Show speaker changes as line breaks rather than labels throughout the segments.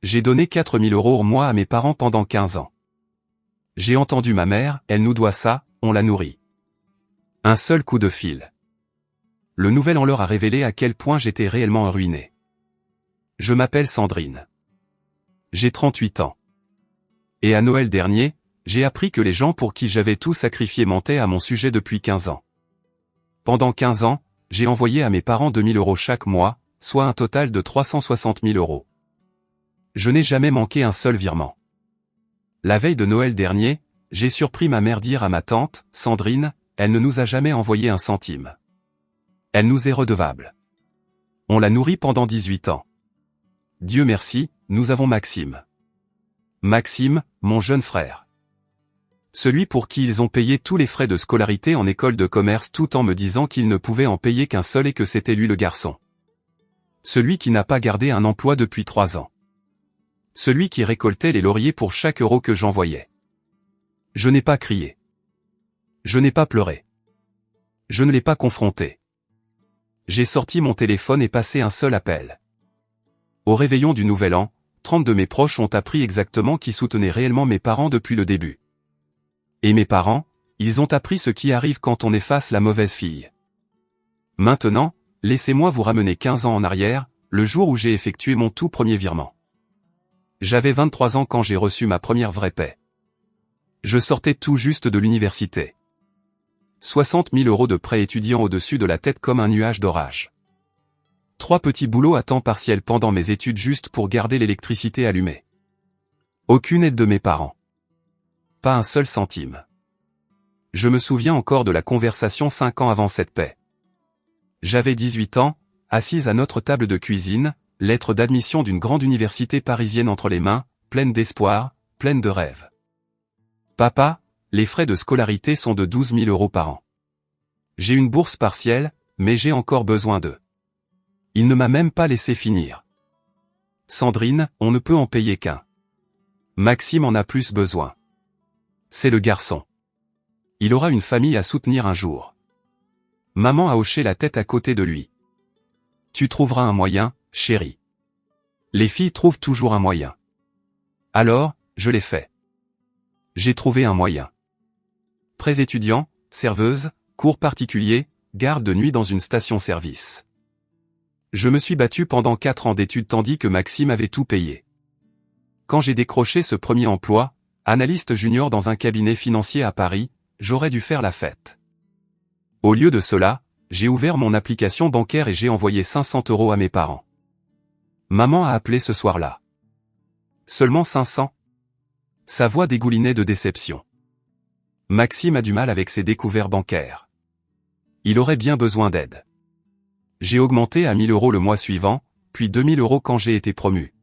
J'ai donné 4000 € au mois à mes parents pendant 15 ans. J'ai entendu ma mère, elle nous doit ça, on la nourrit. Un seul coup de fil. Le nouvel an leur a révélé à quel point j'étais réellement ruiné. Je m'appelle Sandrine. J'ai 38 ans. Et à Noël dernier, j'ai appris que les gens pour qui j'avais tout sacrifié mentaient à mon sujet depuis 15 ans. Pendant 15 ans, j'ai envoyé à mes parents 2000 € chaque mois, soit un total de 360 000 €. Je n'ai jamais manqué un seul virement. La veille de Noël dernier, j'ai surpris ma mère dire à ma tante, Sandrine, elle ne nous a jamais envoyé un centime. Elle nous est redevable. On l'a nourrie pendant 18 ans. Dieu merci, nous avons Maxime. Maxime, mon jeune frère. Celui pour qui ils ont payé tous les frais de scolarité en école de commerce tout en me disant qu'ils ne pouvaient en payer qu'un seul et que c'était lui le garçon. Celui qui n'a pas gardé un emploi depuis 3 ans. Celui qui récoltait les lauriers pour chaque euro que j'envoyais. Je n'ai pas crié. Je n'ai pas pleuré. Je ne l'ai pas confronté. J'ai sorti mon téléphone et passé un seul appel. Au réveillon du Nouvel An, 30 de mes proches ont appris exactement qui soutenait réellement mes parents depuis le début. Et mes parents, ils ont appris ce qui arrive quand on efface la mauvaise fille. Maintenant, laissez-moi vous ramener 15 ans en arrière, le jour où j'ai effectué mon tout premier virement. J'avais 23 ans quand j'ai reçu ma première vraie paie. Je sortais tout juste de l'université. 60 000 € de prêts étudiants au-dessus de la tête comme un nuage d'orage. 3 petits boulots à temps partiel pendant mes études juste pour garder l'électricité allumée. Aucune aide de mes parents. Pas un seul centime. Je me souviens encore de la conversation 5 ans avant cette paie. J'avais 18 ans, assise à notre table de cuisine, lettre d'admission d'une grande université parisienne entre les mains, pleine d'espoir, pleine de rêves. Papa, les frais de scolarité sont de 12 000 € par an. J'ai une bourse partielle, mais j'ai encore besoin d'eux. Il ne m'a même pas laissé finir. Sandrine, on ne peut en payer qu'un. Maxime en a plus besoin. C'est le garçon. Il aura une famille à soutenir un jour. Maman a hoché la tête à côté de lui. Tu trouveras un moyen, chérie. Les filles trouvent toujours un moyen. Alors, je l'ai fait. J'ai trouvé un moyen. Prêts étudiants, serveuse, cours particuliers, garde de nuit dans une station-service. Je me suis battu pendant 4 ans d'études tandis que Maxime avait tout payé. Quand j'ai décroché ce premier emploi, analyste junior dans un cabinet financier à Paris, j'aurais dû faire la fête. Au lieu de cela, j'ai ouvert mon application bancaire et j'ai envoyé 500 € à mes parents. Maman a appelé ce soir-là. Seulement 500 ? Sa voix dégoulinait de déception. Maxime a du mal avec ses découvertes bancaires. Il aurait bien besoin d'aide. J'ai augmenté à 1000 € le mois suivant, puis 2000 € quand j'ai été promu.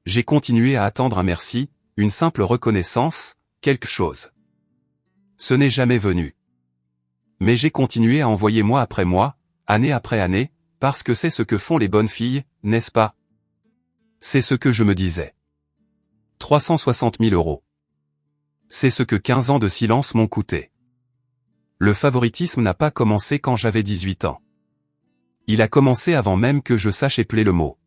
J'ai continué à attendre un merci, une simple reconnaissance, quelque chose. Ce n'est jamais venu. Mais j'ai continué à envoyer mois après mois, année après année, parce que c'est ce que font les bonnes filles, n'est-ce pas? C'est ce que je me disais. 360 000 €. C'est ce que 15 ans de silence m'ont coûté. Le favoritisme n'a pas commencé quand j'avais 18 ans. Il a commencé avant même que je sache épeler le mot.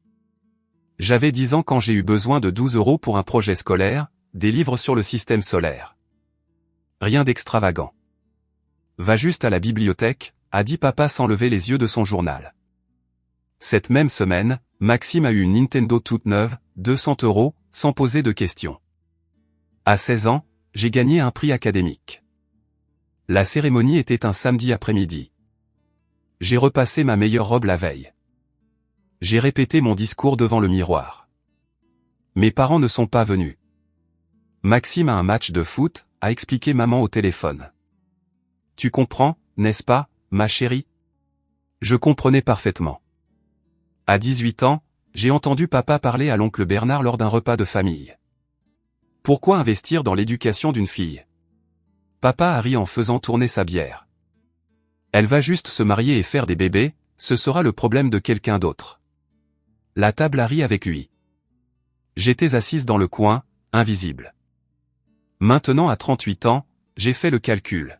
J'avais 10 ans quand j'ai eu besoin de 12 € pour un projet scolaire, des livres sur le système solaire. Rien d'extravagant. Va juste à la bibliothèque, a dit papa sans lever les yeux de son journal. Cette même semaine, Maxime a eu une Nintendo toute neuve, 200 €, sans poser de questions. À 16 ans, j'ai gagné un prix académique. La cérémonie était un samedi après-midi. J'ai repassé ma meilleure robe la veille. J'ai répété mon discours devant le miroir. Mes parents ne sont pas venus. Maxime a un match de foot, a expliqué maman au téléphone. Tu comprends, n'est-ce pas, ma chérie? Je comprenais parfaitement. À 18 ans, j'ai entendu papa parler à l'oncle Bernard lors d'un repas de famille. Pourquoi investir dans l'éducation d'une fille? Papa a ri en faisant tourner sa bière. Elle va juste se marier et faire des bébés, ce sera le problème de quelqu'un d'autre. La table a ri avec lui. J'étais assise dans le coin, invisible. Maintenant à 38 ans, j'ai fait le calcul.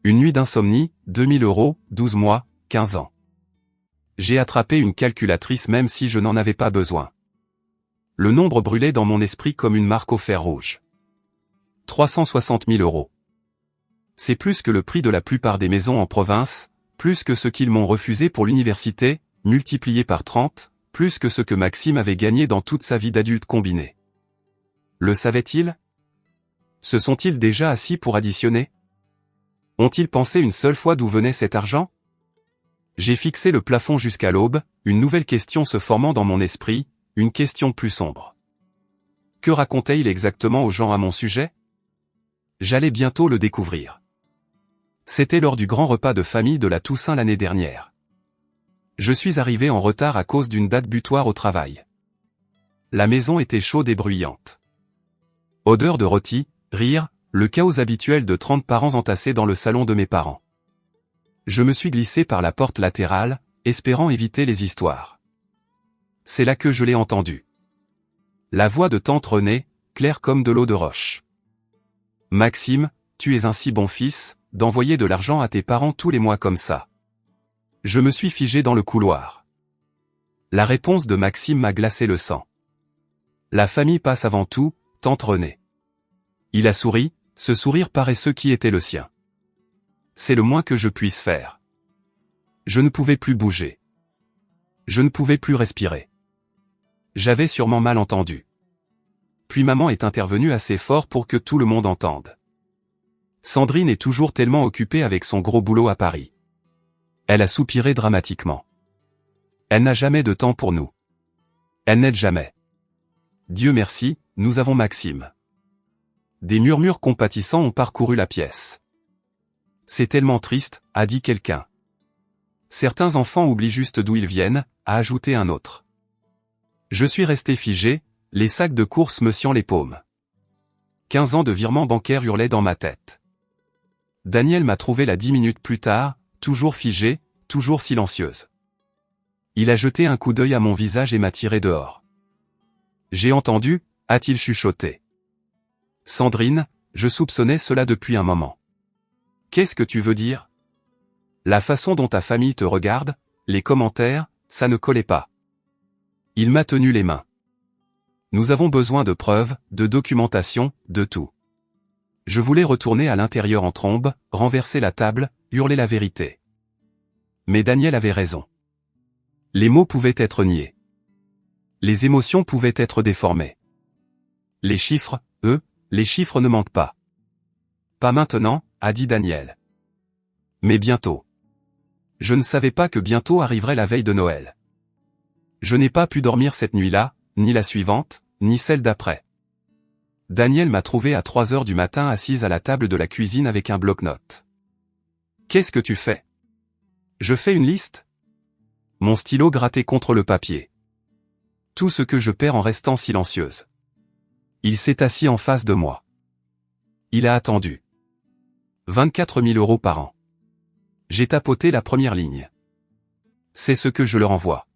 Une nuit d'insomnie, 2000 €, 12 mois, 15 ans. J'ai attrapé une calculatrice même si je n'en avais pas besoin. Le nombre brûlait dans mon esprit comme une marque au fer rouge. 360 000 euros. C'est plus que le prix de la plupart des maisons en province, plus que ce qu'ils m'ont refusé pour l'université, multiplié par 30, plus que ce que Maxime avait gagné dans toute sa vie d'adulte combinée. Le savait-il? Se sont-ils déjà assis pour additionner? Ont-ils pensé une seule fois d'où venait cet argent? J'ai fixé le plafond jusqu'à l'aube, une nouvelle question se formant dans mon esprit, une question plus sombre. Que racontait-il exactement aux gens à mon sujet? J'allais bientôt le découvrir. C'était lors du grand repas de famille de la Toussaint l'année dernière. Je suis arrivé en retard à cause d'une date butoir au travail. La maison était chaude et bruyante. Odeur de rôti, rire, le chaos habituel de 30 parents entassés dans le salon de mes parents. Je me suis glissé par la porte latérale, espérant éviter les histoires. C'est là que je l'ai entendu. La voix de tante Renée, claire comme de l'eau de roche. Maxime, tu es un si bon fils, d'envoyer de l'argent à tes parents tous les mois comme ça. Je me suis figé dans le couloir. La réponse de Maxime m'a glacé le sang. La famille passe avant tout, tante Renée. Il a souri, ce sourire paresseux qui était le sien. C'est le moins que je puisse faire. Je ne pouvais plus bouger. Je ne pouvais plus respirer. J'avais sûrement mal entendu. Puis maman est intervenue assez fort pour que tout le monde entende. Sandrine est toujours tellement occupée avec son gros boulot à Paris. Elle a soupiré dramatiquement. Elle n'a jamais de temps pour nous. Elle n'aide jamais. Dieu merci, nous avons Maxime. Des murmures compatissants ont parcouru la pièce. C'est tellement triste, a dit quelqu'un. Certains enfants oublient juste d'où ils viennent, a ajouté un autre. Je suis resté figé, les sacs de courses me sciant les paumes. 15 ans de virements bancaires hurlaient dans ma tête. Daniel m'a trouvé là 10 minutes plus tard, toujours figée, toujours silencieuse. Il a jeté un coup d'œil à mon visage et m'a tiré dehors. J'ai entendu, a-t-il chuchoté. Sandrine, je soupçonnais cela depuis un moment. Qu'est-ce que tu veux dire? La façon dont ta famille te regarde, les commentaires, ça ne collait pas. Il m'a tenu les mains. Nous avons besoin de preuves, de documentation, de tout. Je voulais retourner à l'intérieur en trombe, renverser la table, hurler la vérité. Mais Daniel avait raison. Les mots pouvaient être niés. Les émotions pouvaient être déformées. Les chiffres, eux, les chiffres ne mentent pas. Pas maintenant, a dit Daniel. Mais bientôt. Je ne savais pas que bientôt arriverait la veille de Noël. Je n'ai pas pu dormir cette nuit-là, ni la suivante, ni celle d'après. Daniel m'a trouvé à 3 heures du matin assise à la table de la cuisine avec un bloc-notes. Qu'est-ce que tu fais? Je fais une liste? Mon stylo grattait contre le papier. Tout ce que je perds en restant silencieuse. Il s'est assis en face de moi. Il a attendu. 24 000 euros par an. J'ai tapoté la première ligne. C'est ce que je leur envoie.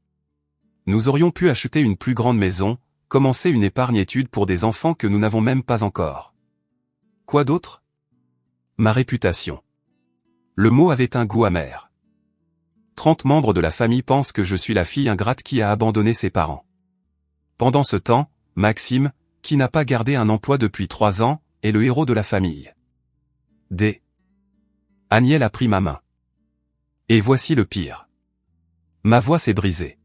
Nous aurions pu acheter une plus grande maison, commencer une épargne-études pour des enfants que nous n'avons même pas encore. Quoi d'autre? Ma réputation. Le mot avait un goût amer. 30 membres de la famille pensent que je suis la fille ingrate qui a abandonné ses parents. Pendant ce temps, Maxime, qui n'a pas gardé un emploi depuis 3 ans, est le héros de la famille. Aniel a pris ma main. Et voici le pire. Ma voix s'est brisée.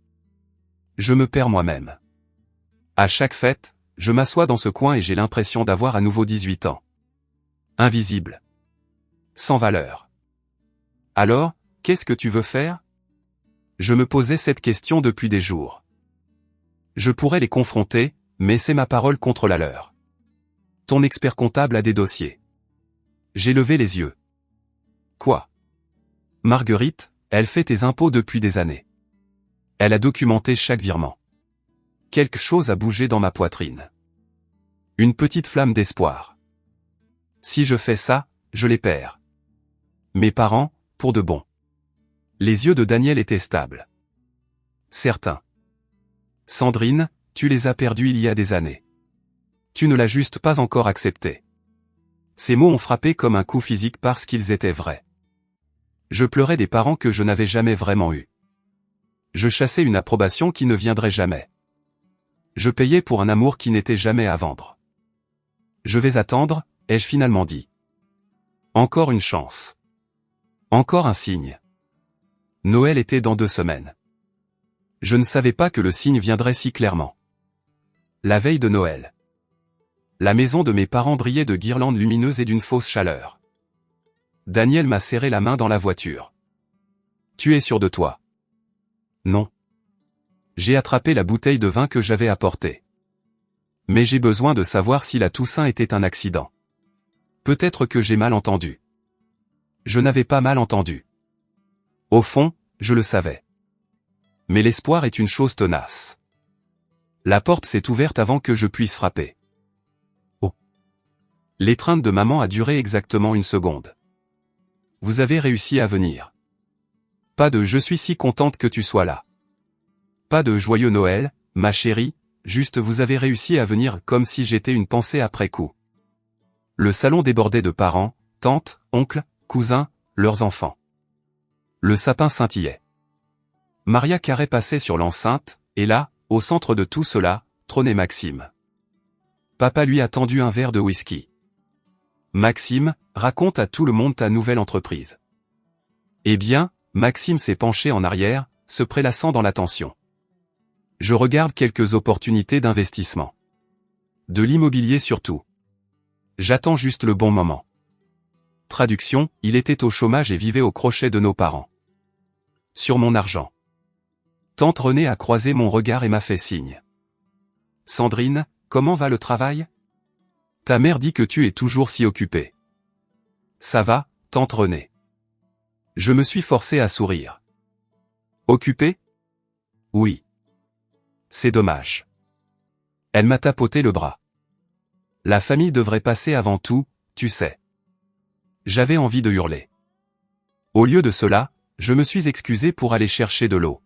Je me perds moi-même. À chaque fête, je m'assois dans ce coin et j'ai l'impression d'avoir à nouveau 18 ans. Invisible. Sans valeur. Alors, qu'est-ce que tu veux faire? Je me posais cette question depuis des jours. Je pourrais les confronter, mais c'est ma parole contre la leur. Ton expert comptable a des dossiers. J'ai levé les yeux. Quoi? Marguerite, elle fait tes impôts depuis des années. Elle a documenté chaque virement. Quelque chose a bougé dans ma poitrine. Une petite flamme d'espoir. Si je fais ça, je les perds. Mes parents, pour de bon. Les yeux de Daniel étaient stables. Certains. Sandrine, tu les as perdus il y a des années. Tu ne l'as juste pas encore accepté. Ces mots ont frappé comme un coup physique parce qu'ils étaient vrais. Je pleurais des parents que je n'avais jamais vraiment eus. Je chassais une approbation qui ne viendrait jamais. Je payais pour un amour qui n'était jamais à vendre. Je vais attendre, ai-je finalement dit. Encore une chance. Encore un signe. Noël était dans 2 semaines. Je ne savais pas que le signe viendrait si clairement. La veille de Noël. La maison de mes parents brillait de guirlandes lumineuses et d'une fausse chaleur. Daniel m'a serré la main dans la voiture. Tu es sûr de toi? Non. J'ai attrapé la bouteille de vin que j'avais apportée. Mais j'ai besoin de savoir si la Toussaint était un accident. Peut-être que j'ai mal entendu. Je n'avais pas mal entendu. Au fond, je le savais. Mais l'espoir est une chose tenace. La porte s'est ouverte avant que je puisse frapper. Oh. L'étreinte de maman a duré exactement 1 seconde. Vous avez réussi à venir. Pas de « je suis si contente que tu sois là ». Pas de « joyeux Noël, ma chérie », juste vous avez réussi à venir comme si j'étais une pensée après coup. Le salon débordait de parents, tantes, oncles, cousins, leurs enfants. Le sapin scintillait. Maria Carré passait sur l'enceinte, et là, au centre de tout cela, trônait Maxime. Papa lui a tendu un verre de whisky. Maxime, raconte à tout le monde ta nouvelle entreprise. Eh bien, Maxime s'est penché en arrière, se prélassant dans l'attention. Je regarde quelques opportunités d'investissement. De l'immobilier surtout. J'attends juste le bon moment. Traduction, il était au chômage et vivait au crochet de nos parents. Sur mon argent. Tante Renée a croisé mon regard et m'a fait signe. Sandrine, comment va le travail? Ta mère dit que tu es toujours si occupée. Ça va, tante Renée. Je me suis forcé à sourire. Occupée? Oui. C'est dommage. Elle m'a tapoté le bras. La famille devrait passer avant tout, tu sais. J'avais envie de hurler. Au lieu de cela, je me suis excusé pour aller chercher de l'eau.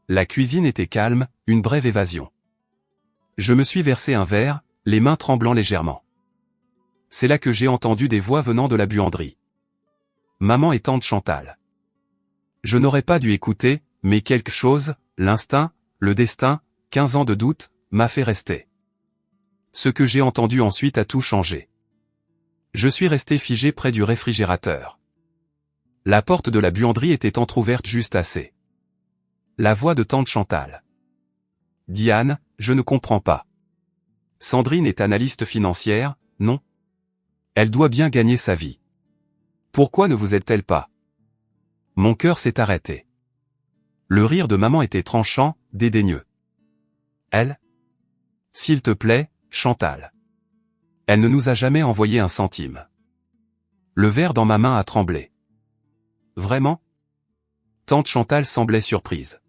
La cuisine était calme, une brève évasion. Je me suis versé un verre, les mains tremblant légèrement. C'est là que j'ai entendu des voix venant de la buanderie. Maman et tante Chantal. Je n'aurais pas dû écouter, mais quelque chose, l'instinct, le destin, 15 ans de doute, m'a fait rester. Ce que j'ai entendu ensuite a tout changé. Je suis resté figé près du réfrigérateur. La porte de la buanderie était entr'ouverte juste assez. La voix de tante Chantal. Diane, je ne comprends pas. Sandrine est analyste financière, non? Elle doit bien gagner sa vie. Pourquoi ne vous aide-t-elle pas? Mon cœur s'est arrêté. Le rire de maman était tranchant, dédaigneux. Elle? S'il te plaît, Chantal. Elle ne nous a jamais envoyé un centime. Le verre dans ma main a tremblé. Vraiment? Tante Chantal semblait surprise.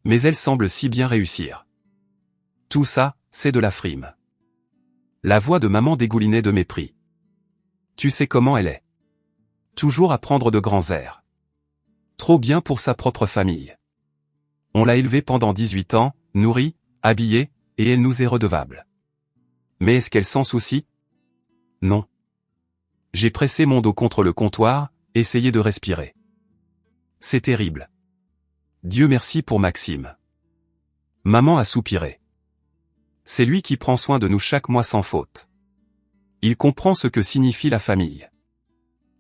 Mais elle semble si bien réussir. Tout ça, c'est de la frime. La voix de maman dégoulinait de mépris. Tu sais comment elle est. Toujours à prendre de grands airs. Trop bien pour sa propre famille. On l'a élevée pendant 18 ans, nourrie, habillée, et elle nous est redevable. Mais est-ce qu'elle s'en soucie? Non. J'ai pressé mon dos contre le comptoir, essayé de respirer. C'est terrible. Dieu merci pour Maxime. Maman a soupiré. C'est lui qui prend soin de nous chaque mois sans faute. Il comprend ce que signifie la famille.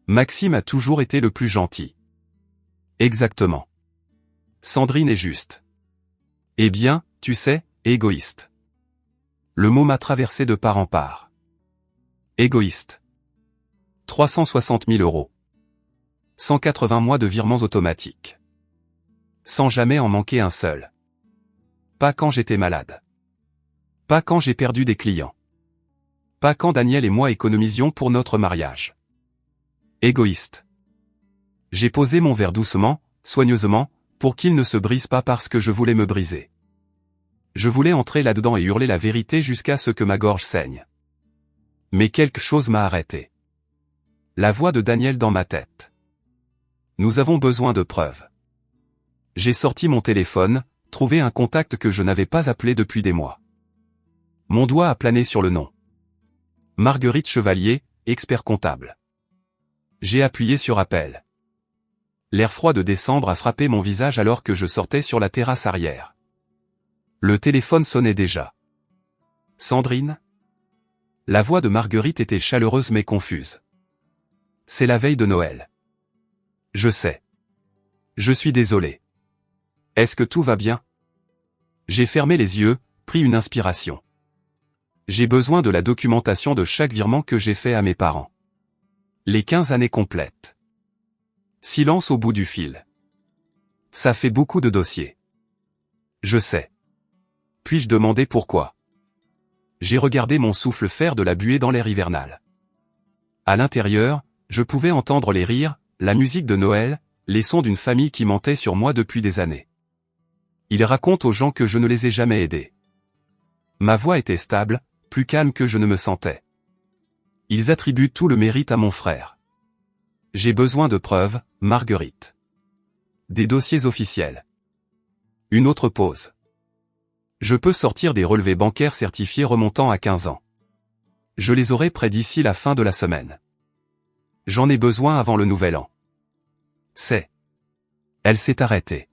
Maxime a toujours été le plus gentil. Exactement. Sandrine est juste. Eh bien, tu sais, égoïste. Le mot m'a traversé de part en part. Égoïste. 360 000 €. 180 mois de virements automatiques. Sans jamais en manquer un seul. Pas quand j'étais malade. Pas quand j'ai perdu des clients. Pas quand Daniel et moi économisions pour notre mariage. Égoïste. J'ai posé mon verre doucement, soigneusement, pour qu'il ne se brise pas parce que je voulais me briser. Je voulais entrer là-dedans et hurler la vérité jusqu'à ce que ma gorge saigne. Mais quelque chose m'a arrêté. La voix de Daniel dans ma tête. Nous avons besoin de preuves. J'ai sorti mon téléphone, trouvé un contact que je n'avais pas appelé depuis des mois. Mon doigt a plané sur le nom. Marguerite Chevalier, expert comptable. J'ai appuyé sur appel. L'air froid de décembre a frappé mon visage alors que je sortais sur la terrasse arrière. Le téléphone sonnait déjà. Sandrine? La voix de Marguerite était chaleureuse mais confuse. C'est la veille de Noël. Je sais. Je suis désolé. Est-ce que tout va bien? J'ai fermé les yeux, pris une inspiration. J'ai besoin de la documentation de chaque virement que j'ai fait à mes parents. Les 15 années complètes. Silence au bout du fil. Ça fait beaucoup de dossiers. Je sais. Puis-je demander pourquoi? J'ai regardé mon souffle faire de la buée dans l'air hivernal. À l'intérieur, je pouvais entendre les rires, la musique de Noël, les sons d'une famille qui mentait sur moi depuis des années. Ils racontent aux gens que je ne les ai jamais aidés. Ma voix était stable, plus calme que je ne me sentais. Ils attribuent tout le mérite à mon frère. J'ai besoin de preuves, Marguerite. Des dossiers officiels. Une autre pause. Je peux sortir des relevés bancaires certifiés remontant à 15 ans. Je les aurai prêts d'ici la fin de la semaine. J'en ai besoin avant le nouvel an. Elle s'est arrêtée.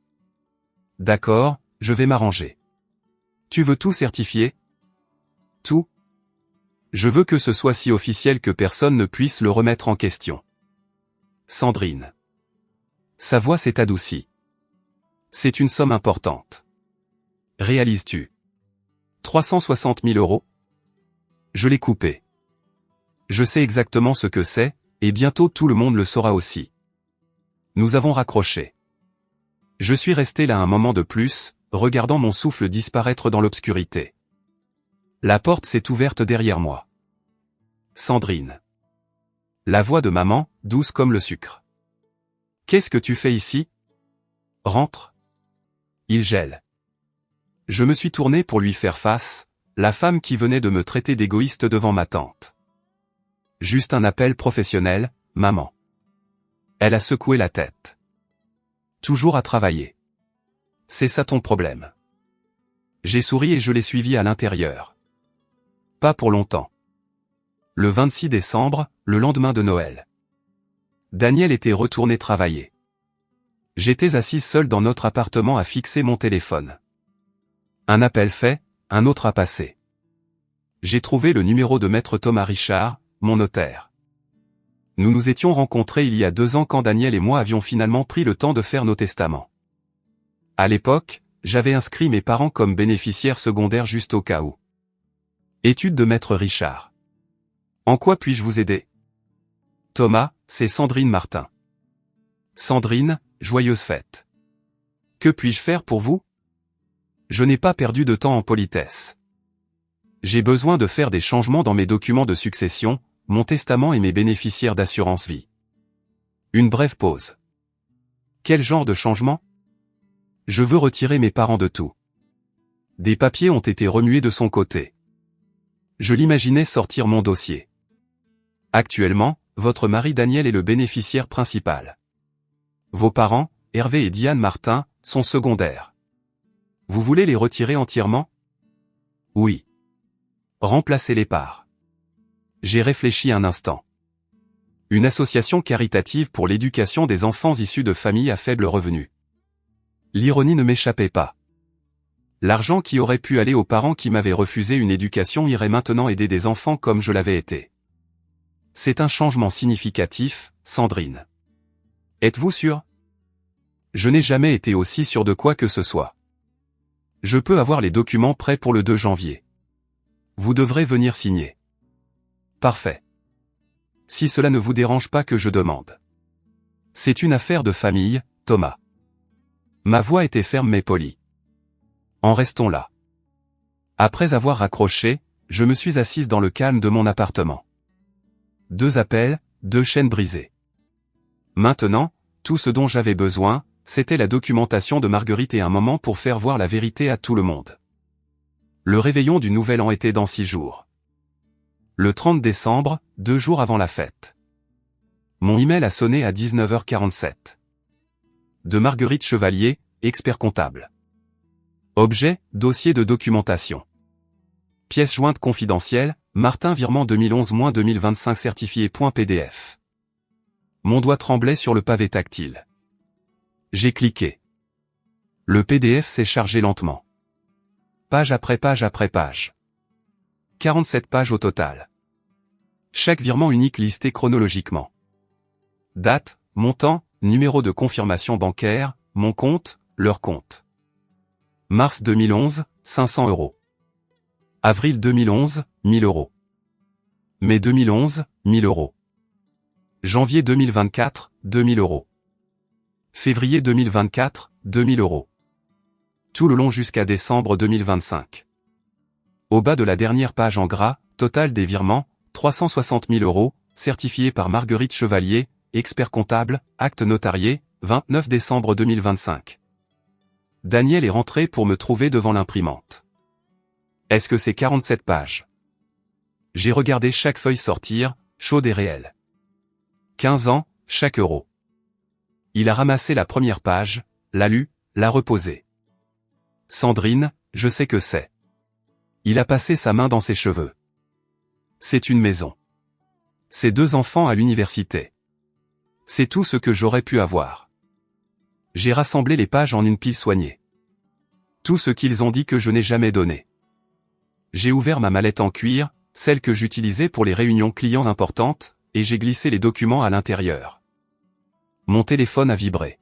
D'accord, je vais m'arranger. Tu veux tout certifier? Tout? Je veux que ce soit si officiel que personne ne puisse le remettre en question. Sandrine. Sa voix s'est adoucie. C'est une somme importante. Réalises-tu? 360 000 €? Je l'ai coupé. Je sais exactement ce que c'est, et bientôt tout le monde le saura aussi. Nous avons raccroché. Je suis resté là un moment de plus, regardant mon souffle disparaître dans l'obscurité. La porte s'est ouverte derrière moi. Sandrine. La voix de maman, douce comme le sucre. Qu'est-ce que tu fais ici? Rentre. Il gèle. Je me suis tourné pour lui faire face, la femme qui venait de me traiter d'égoïste devant ma tante. Juste un appel professionnel, maman. Elle a secoué la tête. Toujours à travailler. C'est ça ton problème. J'ai souri et je l'ai suivi à l'intérieur. Pas pour longtemps. Le 26 décembre, le lendemain de Noël. Daniel était retourné travailler. J'étais assis seul dans notre appartement à fixer mon téléphone. Un appel fait, un autre a passé. J'ai trouvé le numéro de maître Thomas Richard, mon notaire. Nous nous étions rencontrés il y a 2 ans quand Daniel et moi avions finalement pris le temps de faire nos testaments. À l'époque, j'avais inscrit mes parents comme bénéficiaires secondaires juste au cas où. Étude de maître Richard. En quoi puis-je vous aider? Thomas, c'est Sandrine Martin. Sandrine, joyeuse fête. Que puis-je faire pour vous? Je n'ai pas perdu de temps en politesse. J'ai besoin de faire des changements dans mes documents de succession, mon testament et mes bénéficiaires d'assurance vie. Une brève pause. Quel genre de changement? Je veux retirer mes parents de tout. Des papiers ont été remués de son côté. Je l'imaginais sortir mon dossier. Actuellement, votre mari Daniel est le bénéficiaire principal. Vos parents, Hervé et Diane Martin, sont secondaires. Vous voulez les retirer entièrement? Oui. Remplacez les parts. J'ai réfléchi un instant. Une association caritative pour l'éducation des enfants issus de familles à faible revenu. L'ironie ne m'échappait pas. L'argent qui aurait pu aller aux parents qui m'avaient refusé une éducation irait maintenant aider des enfants comme je l'avais été. C'est un changement significatif, Sandrine. Êtes-vous sûr? Je n'ai jamais été aussi sûr de quoi que ce soit. Je peux avoir les documents prêts pour le 2 janvier. Vous devrez venir signer. Parfait. Si cela ne vous dérange pas que je demande. C'est une affaire de famille, Thomas. Ma voix était ferme mais polie. En restons là. Après avoir raccroché, je me suis assise dans le calme de mon appartement. 2 appels, 2 chaînes brisées. Maintenant, tout ce dont j'avais besoin, c'était la documentation de Marguerite et un moment pour faire voir la vérité à tout le monde. Le réveillon du Nouvel An était dans 6 jours. Le 30 décembre, 2 jours avant la fête. Mon email a sonné à 19h47. De Marguerite Chevalier, expert comptable. Objet, dossier de documentation. Pièce jointe confidentielle, Martin virement 2011-2025 certifié.pdf. Mon doigt tremblait sur le pavé tactile. J'ai cliqué. Le PDF s'est chargé lentement. page après page après page. 47 pages au total. Chaque virement unique listé chronologiquement. Date, montant, numéro de confirmation bancaire, mon compte, leur compte. Mars 2011, 500 €. Avril 2011, 1000 €. Mai 2011, 1000 €. Janvier 2024, 2000 €. Février 2024, 2000 €. Tout le long jusqu'à décembre 2025. Au bas de la dernière page en gras, total des virements, 360 000 €, certifié par Marguerite Chevalier, expert comptable, acte notarié, 29 décembre 2025. Daniel est rentré pour me trouver devant l'imprimante. Est-ce que c'est 47 pages? J'ai regardé chaque feuille sortir, chaude et réelle. 15 ans, chaque euro. Il a ramassé la première page, l'a lue, l'a reposée. Sandrine, je sais que c'est. Il a passé sa main dans ses cheveux. C'est une maison. C'est 2 enfants à l'université. C'est tout ce que j'aurais pu avoir. J'ai rassemblé les pages en une pile soignée. Tout ce qu'ils ont dit que je n'ai jamais donné. J'ai ouvert ma mallette en cuir, celle que j'utilisais pour les réunions clients importantes, et j'ai glissé les documents à l'intérieur. Mon téléphone a vibré.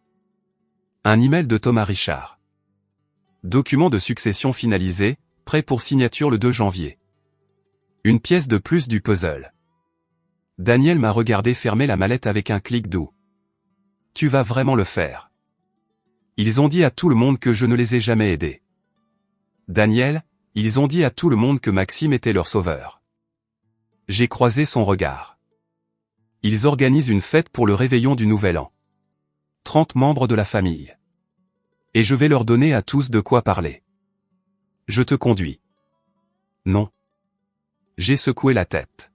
Un email de Thomas Richard. Document de succession finalisé, prêt pour signature le 2 janvier. Une pièce de plus du puzzle. Daniel m'a regardé fermer la mallette avec un clic doux. Tu vas vraiment le faire. Ils ont dit à tout le monde que je ne les ai jamais aidés. Daniel, ils ont dit à tout le monde que Maxime était leur sauveur. J'ai croisé son regard. Ils organisent une fête pour le réveillon du Nouvel An. 30 membres de la famille. Et je vais leur donner à tous de quoi parler. Je te conduis. Non. J'ai secoué la tête.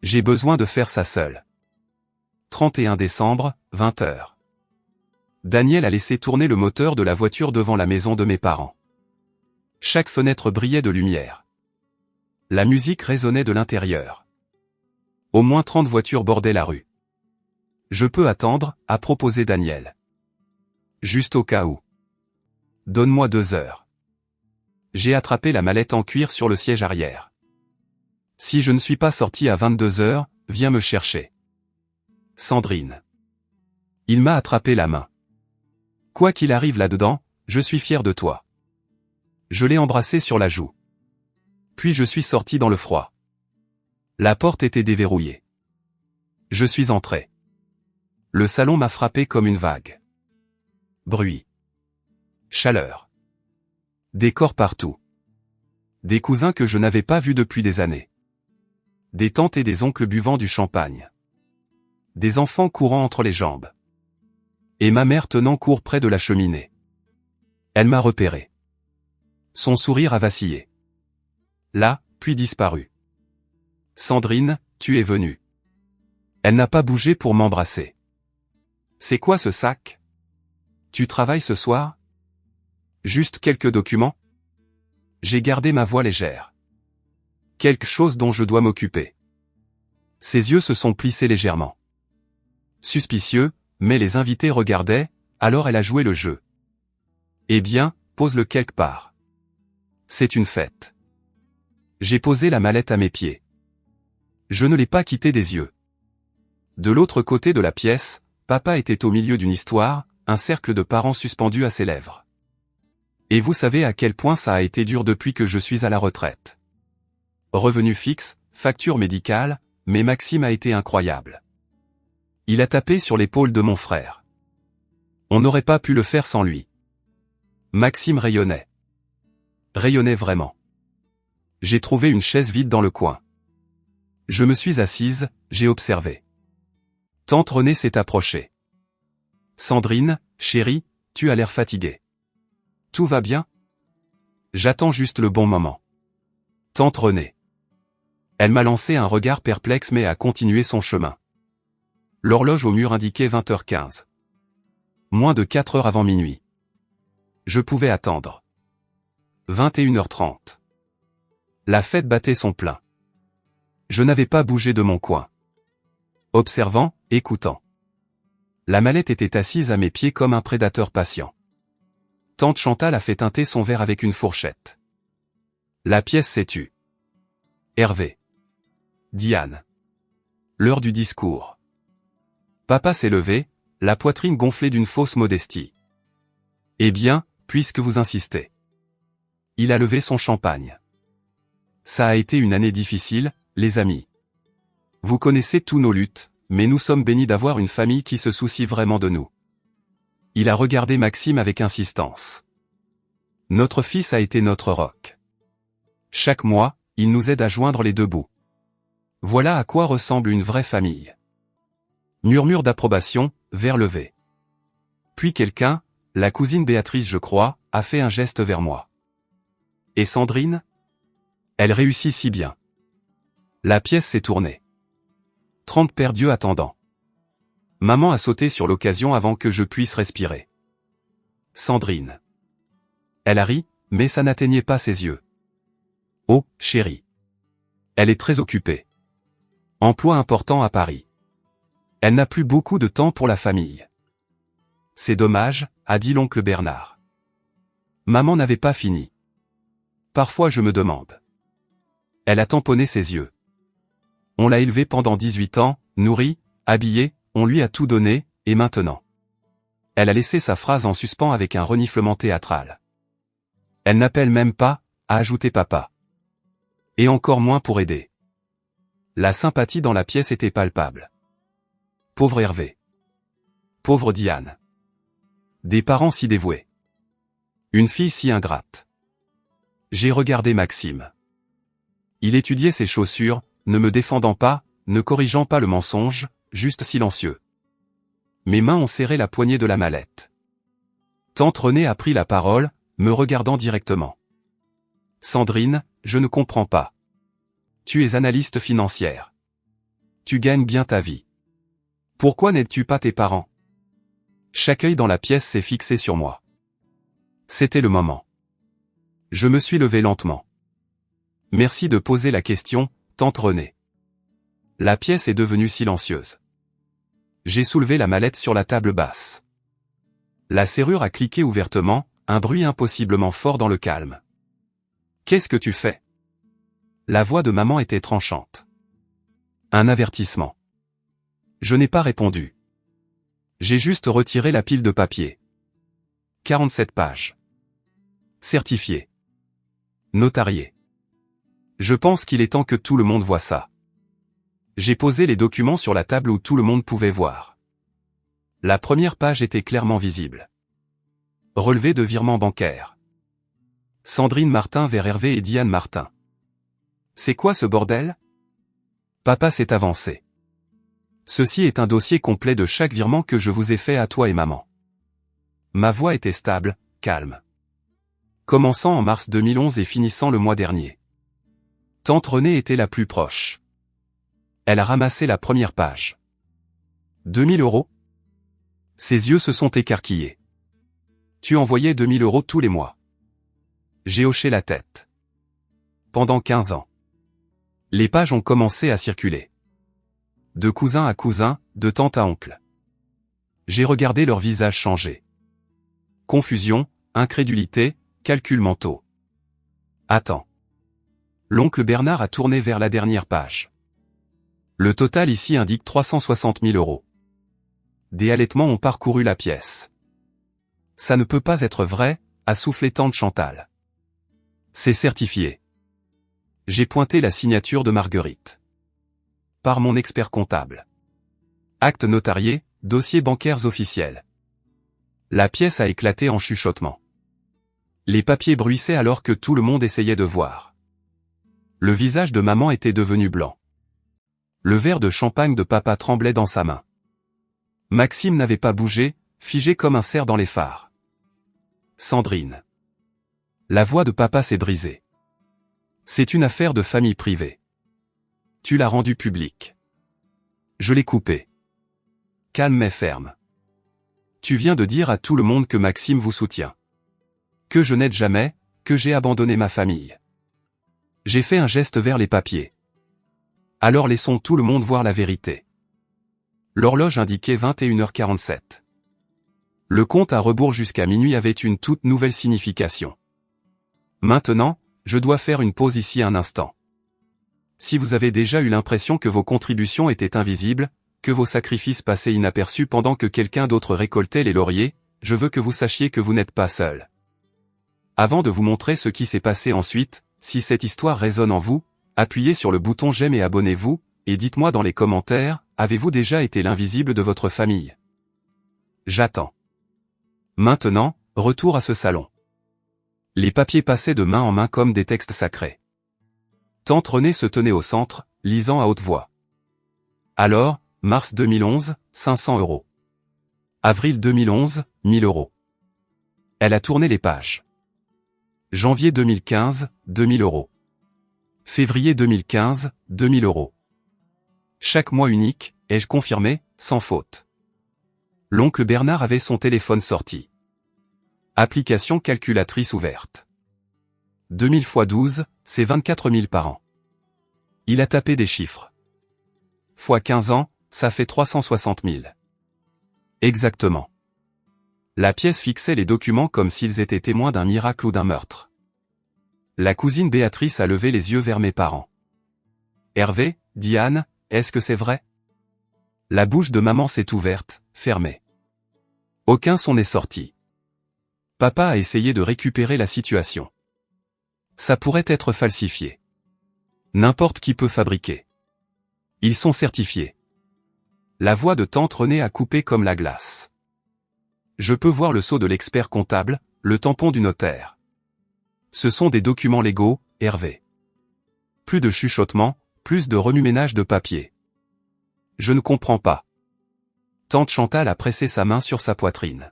J'ai besoin de faire ça seul. 31 décembre, 20 h. Daniel a laissé tourner le moteur de la voiture devant la maison de mes parents. Chaque fenêtre brillait de lumière. La musique résonnait de l'intérieur. Au moins 30 voitures bordaient la rue. Je peux attendre, a proposé Daniel. Juste au cas où. Donne-moi 2 heures. J'ai attrapé la mallette en cuir sur le siège arrière. Si je ne suis pas sorti à 22 h, viens me chercher. Sandrine. Il m'a attrapé la main. Quoi qu'il arrive là-dedans, je suis fier de toi. Je l'ai embrassé sur la joue. Puis je suis sorti dans le froid. La porte était déverrouillée. Je suis entré. Le salon m'a frappé comme une vague. Bruit. Chaleur. Décor partout. Des cousins que je n'avais pas vus depuis des années. Des tantes et des oncles buvant du champagne. Des enfants courant entre les jambes. Et ma mère tenant court près de la cheminée. Elle m'a repéré. Son sourire a vacillé. Là, puis disparu. Sandrine, tu es venue. Elle n'a pas bougé pour m'embrasser. C'est quoi ce sac? Tu travailles ce soir? Juste quelques documents? J'ai gardé ma voix légère. Quelque chose dont je dois m'occuper. Ses yeux se sont plissés légèrement. Suspicieux, mais les invités regardaient, alors elle a joué le jeu. Eh bien, pose-le quelque part. C'est une fête. J'ai posé la mallette à mes pieds. Je ne l'ai pas quittée des yeux. De l'autre côté de la pièce, papa était au milieu d'une histoire, un cercle de parents suspendus à ses lèvres. Et vous savez à quel point ça a été dur depuis que je suis à la retraite. Revenu fixe, facture médicale, mais Maxime a été incroyable. Il a tapé sur l'épaule de mon frère. On n'aurait pas pu le faire sans lui. Maxime rayonnait. Rayonnait vraiment. J'ai trouvé une chaise vide dans le coin. Je me suis assise, j'ai observé. Tante Renée s'est approchée. Sandrine, chérie, tu as l'air fatiguée. Tout va bien? J'attends juste le bon moment. Tante Renée. Elle m'a lancé un regard perplexe mais a continué son chemin. L'horloge au mur indiquait 20h15. Moins de 4 heures avant minuit. Je pouvais attendre. 21h30. La fête battait son plein. Je n'avais pas bougé de mon coin. Observant, écoutant. La mallette était assise à mes pieds comme un prédateur patient. Tante Chantal a fait teinter son verre avec une fourchette. La pièce s'est tue. Hervé. Diane. L'heure du discours. Papa s'est levé, la poitrine gonflée d'une fausse modestie. Eh bien, puisque vous insistez. Il a levé son champagne. Ça a été une année difficile, les amis. Vous connaissez tous nos luttes, mais nous sommes bénis d'avoir une famille qui se soucie vraiment de nous. Il a regardé Maxime avec insistance. Notre fils a été notre roc. Chaque mois, il nous aide à joindre les deux bouts. Voilà à quoi ressemble une vraie famille. Murmure d'approbation, vers levé. Puis quelqu'un, la cousine Béatrice je crois, a fait un geste vers moi. Et Sandrine? Elle réussit si bien. La pièce s'est tournée. 30 perdus attendant. Maman a sauté sur l'occasion avant que je puisse respirer. Sandrine. Elle a ri, mais ça n'atteignait pas ses yeux. Oh, chérie. Elle est très occupée. Emploi important à Paris. Elle n'a plus beaucoup de temps pour la famille. C'est dommage, a dit l'oncle Bernard. Maman n'avait pas fini. Parfois je me demande. Elle a tamponné ses yeux. On l'a élevée pendant 18 ans, nourrie, habillée, on lui a tout donné, et maintenant. Elle a laissé sa phrase en suspens avec un reniflement théâtral. Elle n'appelle même pas, a ajouté papa. Et encore moins pour aider. La sympathie dans la pièce était palpable. Pauvre Hervé. Pauvre Diane. Des parents si dévoués. Une fille si ingrate. J'ai regardé Maxime. Il étudiait ses chaussures, ne me défendant pas, ne corrigeant pas le mensonge, juste silencieux. Mes mains ont serré la poignée de la mallette. Tante Renée a pris la parole, me regardant directement. Sandrine, je ne comprends pas. Tu es analyste financière. Tu gagnes bien ta vie. Pourquoi n'aides-tu pas tes parents? Chaque œil dans la pièce s'est fixé sur moi. C'était le moment. Je me suis levé lentement. Merci de poser la question, tante Renée. La pièce est devenue silencieuse. J'ai soulevé la mallette sur la table basse. La serrure a cliqué ouvertement, un bruit impossiblement fort dans le calme. Qu'est-ce que tu fais? La voix de maman était tranchante. Un avertissement. Je n'ai pas répondu. J'ai juste retiré la pile de papier. 47 pages. Certifié. Notarié. Je pense qu'il est temps que tout le monde voie ça. J'ai posé les documents sur la table où tout le monde pouvait voir. La première page était clairement visible. Relevé de virement bancaire. Sandrine Martin vers Hervé et Diane Martin. C'est quoi ce bordel? Papa s'est avancé. Ceci est un dossier complet de chaque virement que je vous ai fait à toi et maman. Ma voix était stable, calme. Commençant en mars 2011 et finissant le mois dernier. Tante Renée était la plus proche. Elle a ramassé la première page. 2000 €? Ses yeux se sont écarquillés. Tu envoyais 2000 € tous les mois. J'ai hoché la tête. Pendant 15 ans. Les pages ont commencé à circuler. De cousin à cousin, de tante à oncle. J'ai regardé leurs visages changer. Confusion, incrédulité, calculs mentaux. Attends. L'oncle Bernard a tourné vers la dernière page. Le total ici indique 360 000 €. Des halètements ont parcouru la pièce. Ça ne peut pas être vrai, a soufflé tante Chantal. C'est certifié. J'ai pointé la signature de Marguerite. Par mon expert comptable. Acte notarié, dossiers bancaires officiels. La pièce a éclaté en chuchotement. Les papiers bruissaient alors que tout le monde essayait de voir. Le visage de maman était devenu blanc. Le verre de champagne de papa tremblait dans sa main. Maxime n'avait pas bougé, figé comme un cerf dans les phares. Sandrine. La voix de papa s'est brisée. C'est une affaire de famille privée. Tu l'as rendue publique. Je l'ai coupée. Calme mais ferme. Tu viens de dire à tout le monde que Maxime vous soutient. Que je n'aide jamais, que j'ai abandonné ma famille. J'ai fait un geste vers les papiers. Alors laissons tout le monde voir la vérité. L'horloge indiquait 21h47. Le compte à rebours jusqu'à minuit avait une toute nouvelle signification. Maintenant, je dois faire une pause ici un instant. Si vous avez déjà eu l'impression que vos contributions étaient invisibles, que vos sacrifices passaient inaperçus pendant que quelqu'un d'autre récoltait les lauriers, je veux que vous sachiez que vous n'êtes pas seul. Avant de vous montrer ce qui s'est passé ensuite, si cette histoire résonne en vous, appuyez sur le bouton j'aime et abonnez-vous, et dites-moi dans les commentaires, avez-vous déjà été l'invisible de votre famille? J'attends. Maintenant, retour à ce salon. Les papiers passaient de main en main comme des textes sacrés. Tante Renée se tenait au centre, lisant à haute voix. Alors, mars 2011, 500 €. Avril 2011, 1000 €. Elle a tourné les pages. Janvier 2015, 2000 €. Février 2015, 2000 €. Chaque mois unique, ai-je confirmé, sans faute. L'oncle Bernard avait son téléphone sorti. Application calculatrice ouverte. 2000 x 12, c'est 24 000 par an. Il a tapé des chiffres. Fois 15 ans, ça fait 360 000. Exactement. La pièce fixait les documents comme s'ils étaient témoins d'un miracle ou d'un meurtre. La cousine Béatrice a levé les yeux vers mes parents. Hervé, Diane, est-ce que c'est vrai? La bouche de maman s'est ouverte, fermée. Aucun son n'est sorti. Papa a essayé de récupérer la situation. Ça pourrait être falsifié. N'importe qui peut fabriquer. Ils sont certifiés. La voix de tante Renée a coupé comme la glace. Je peux voir le sceau de l'expert comptable, le tampon du notaire. Ce sont des documents légaux, Hervé. Plus de chuchotements, plus de remue-ménage de papier. Je ne comprends pas. Tante Chantal a pressé sa main sur sa poitrine.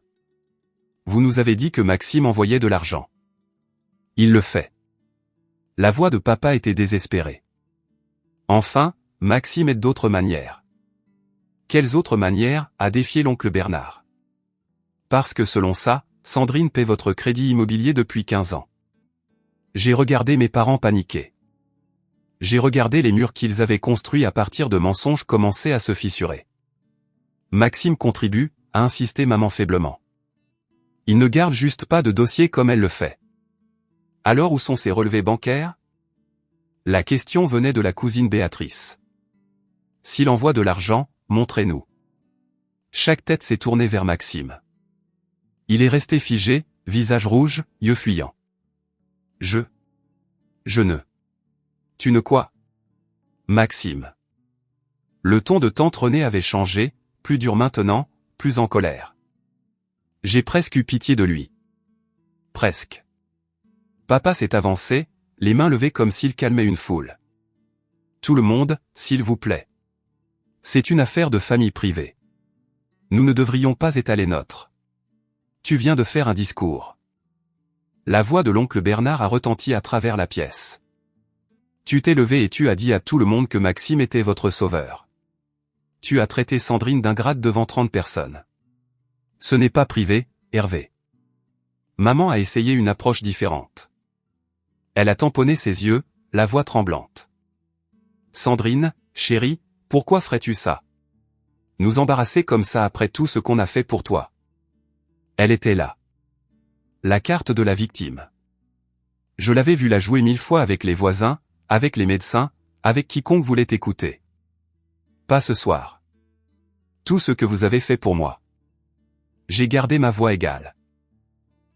Vous nous avez dit que Maxime envoyait de l'argent. Il le fait. La voix de papa était désespérée. Enfin, Maxime aide d'autres manières. Quelles autres manières, a défié l'oncle Bernard. Parce que selon ça, Sandrine paie votre crédit immobilier depuis 15 ans. J'ai regardé mes parents paniquer. J'ai regardé les murs qu'ils avaient construits à partir de mensonges commencer à se fissurer. Maxime contribue, a insisté maman faiblement. Il ne garde juste pas de dossier comme elle le fait. Alors où sont ses relevés bancaires? La question venait de la cousine Béatrice. S'il envoie de l'argent, montrez-nous. Chaque tête s'est tournée vers Maxime. Il est resté figé, visage rouge, yeux fuyants. Je ne. Tu ne quoi? Maxime. Le ton de tante Renée avait changé, plus dur maintenant, plus en colère. J'ai presque eu pitié de lui. Presque. Papa s'est avancé, les mains levées comme s'il calmait une foule. Tout le monde, s'il vous plaît. C'est une affaire de famille privée. Nous ne devrions pas étaler notre. Tu viens de faire un discours. La voix de l'oncle Bernard a retenti à travers la pièce. Tu t'es levé et tu as dit à tout le monde que Maxime était votre sauveur. Tu as traité Sandrine d'ingrate devant 30 personnes. Ce n'est pas privé, Hervé. Maman a essayé une approche différente. Elle a tamponné ses yeux, la voix tremblante. Sandrine, chérie, pourquoi ferais-tu ça? Nous embarrasser comme ça après tout ce qu'on a fait pour toi. Elle était là. La carte de la victime. Je l'avais vue la jouer 1000 fois avec les voisins, avec les médecins, avec quiconque voulait écouter. Pas ce soir. Tout ce que vous avez fait pour moi. J'ai gardé ma voix égale.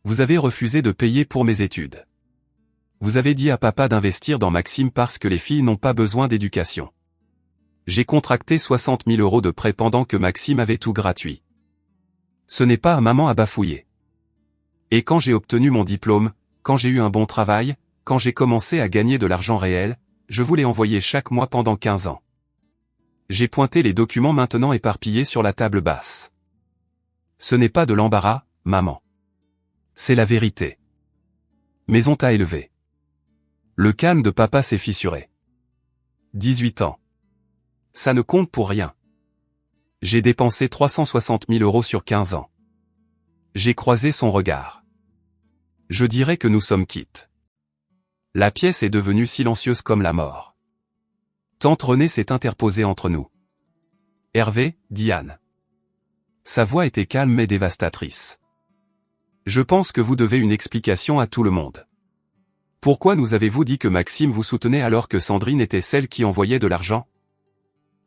Vous avez refusé de payer pour mes études. Vous avez dit à papa d'investir dans Maxime parce que les filles n'ont pas besoin d'éducation. J'ai contracté 60 000 € de prêt pendant que Maxime avait tout gratuit. Ce n'est pas à maman à bafouiller. Et quand j'ai obtenu mon diplôme, quand j'ai eu un bon travail, quand j'ai commencé à gagner de l'argent réel, je vous l'ai envoyé chaque mois pendant 15 ans. J'ai pointé les documents maintenant éparpillés sur la table basse. Ce n'est pas de l'embarras, maman. C'est la vérité. Mais on t'a élevé. Le calme de papa s'est fissuré. 18 ans. Ça ne compte pour rien. J'ai dépensé 360 000 € sur 15 ans. J'ai croisé son regard. Je dirais que nous sommes quittes. La pièce est devenue silencieuse comme la mort. Tante Renée s'est interposée entre nous. Hervé, Diane. Sa voix était calme mais dévastatrice. Je pense que vous devez une explication à tout le monde. Pourquoi nous avez-vous dit que Maxime vous soutenait alors que Sandrine était celle qui envoyait de l'argent?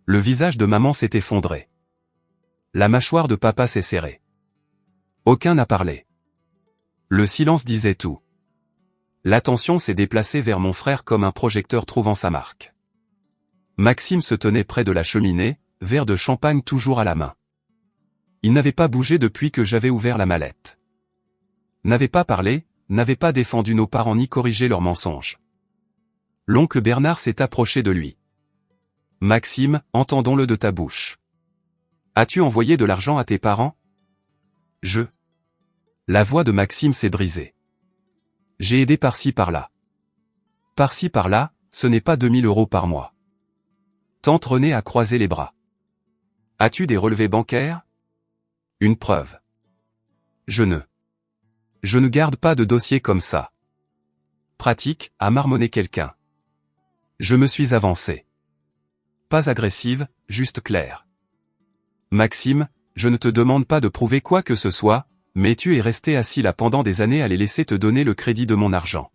Le visage de maman s'est effondré. La mâchoire de papa s'est serrée. Aucun n'a parlé. Le silence disait tout. L'attention s'est déplacée vers mon frère comme un projecteur trouvant sa marque. Maxime se tenait près de la cheminée, verre de champagne toujours à la main. Il n'avait pas bougé depuis que j'avais ouvert la mallette. N'avait pas parlé, n'avait pas défendu nos parents ni corrigé leurs mensonges. L'oncle Bernard s'est approché de lui. Maxime, entendons-le de ta bouche. As-tu envoyé de l'argent à tes parents? La voix de Maxime s'est brisée. J'ai aidé par-ci par-là. Par-ci par-là, ce n'est pas 2000 € par mois. Tante Renée a croisé les bras. As-tu des relevés bancaires? Une preuve. Je ne garde pas de dossier comme ça. Pratique, a marmonné quelqu'un. Je me suis avancé. Pas agressive, juste claire. Maxime, je ne te demande pas de prouver quoi que ce soit, mais tu es resté assis là pendant des années à les laisser te donner le crédit de mon argent.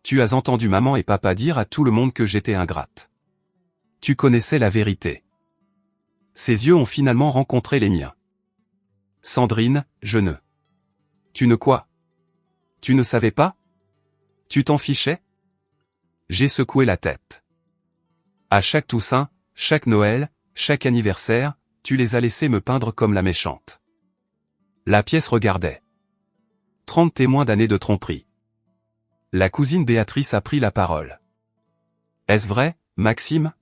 Tu as entendu maman et papa dire à tout le monde que j'étais ingrate. Tu connaissais la vérité. Ses yeux ont finalement rencontré les miens. Sandrine, Tu ne quoi? Tu ne savais pas? Tu t'en fichais? J'ai secoué la tête. À chaque Toussaint, chaque Noël, chaque anniversaire, tu les as laissés me peindre comme la méchante. La pièce regardait. 30 témoins d'années de tromperie. La cousine Béatrice a pris la parole. Est-ce vrai, Maxime?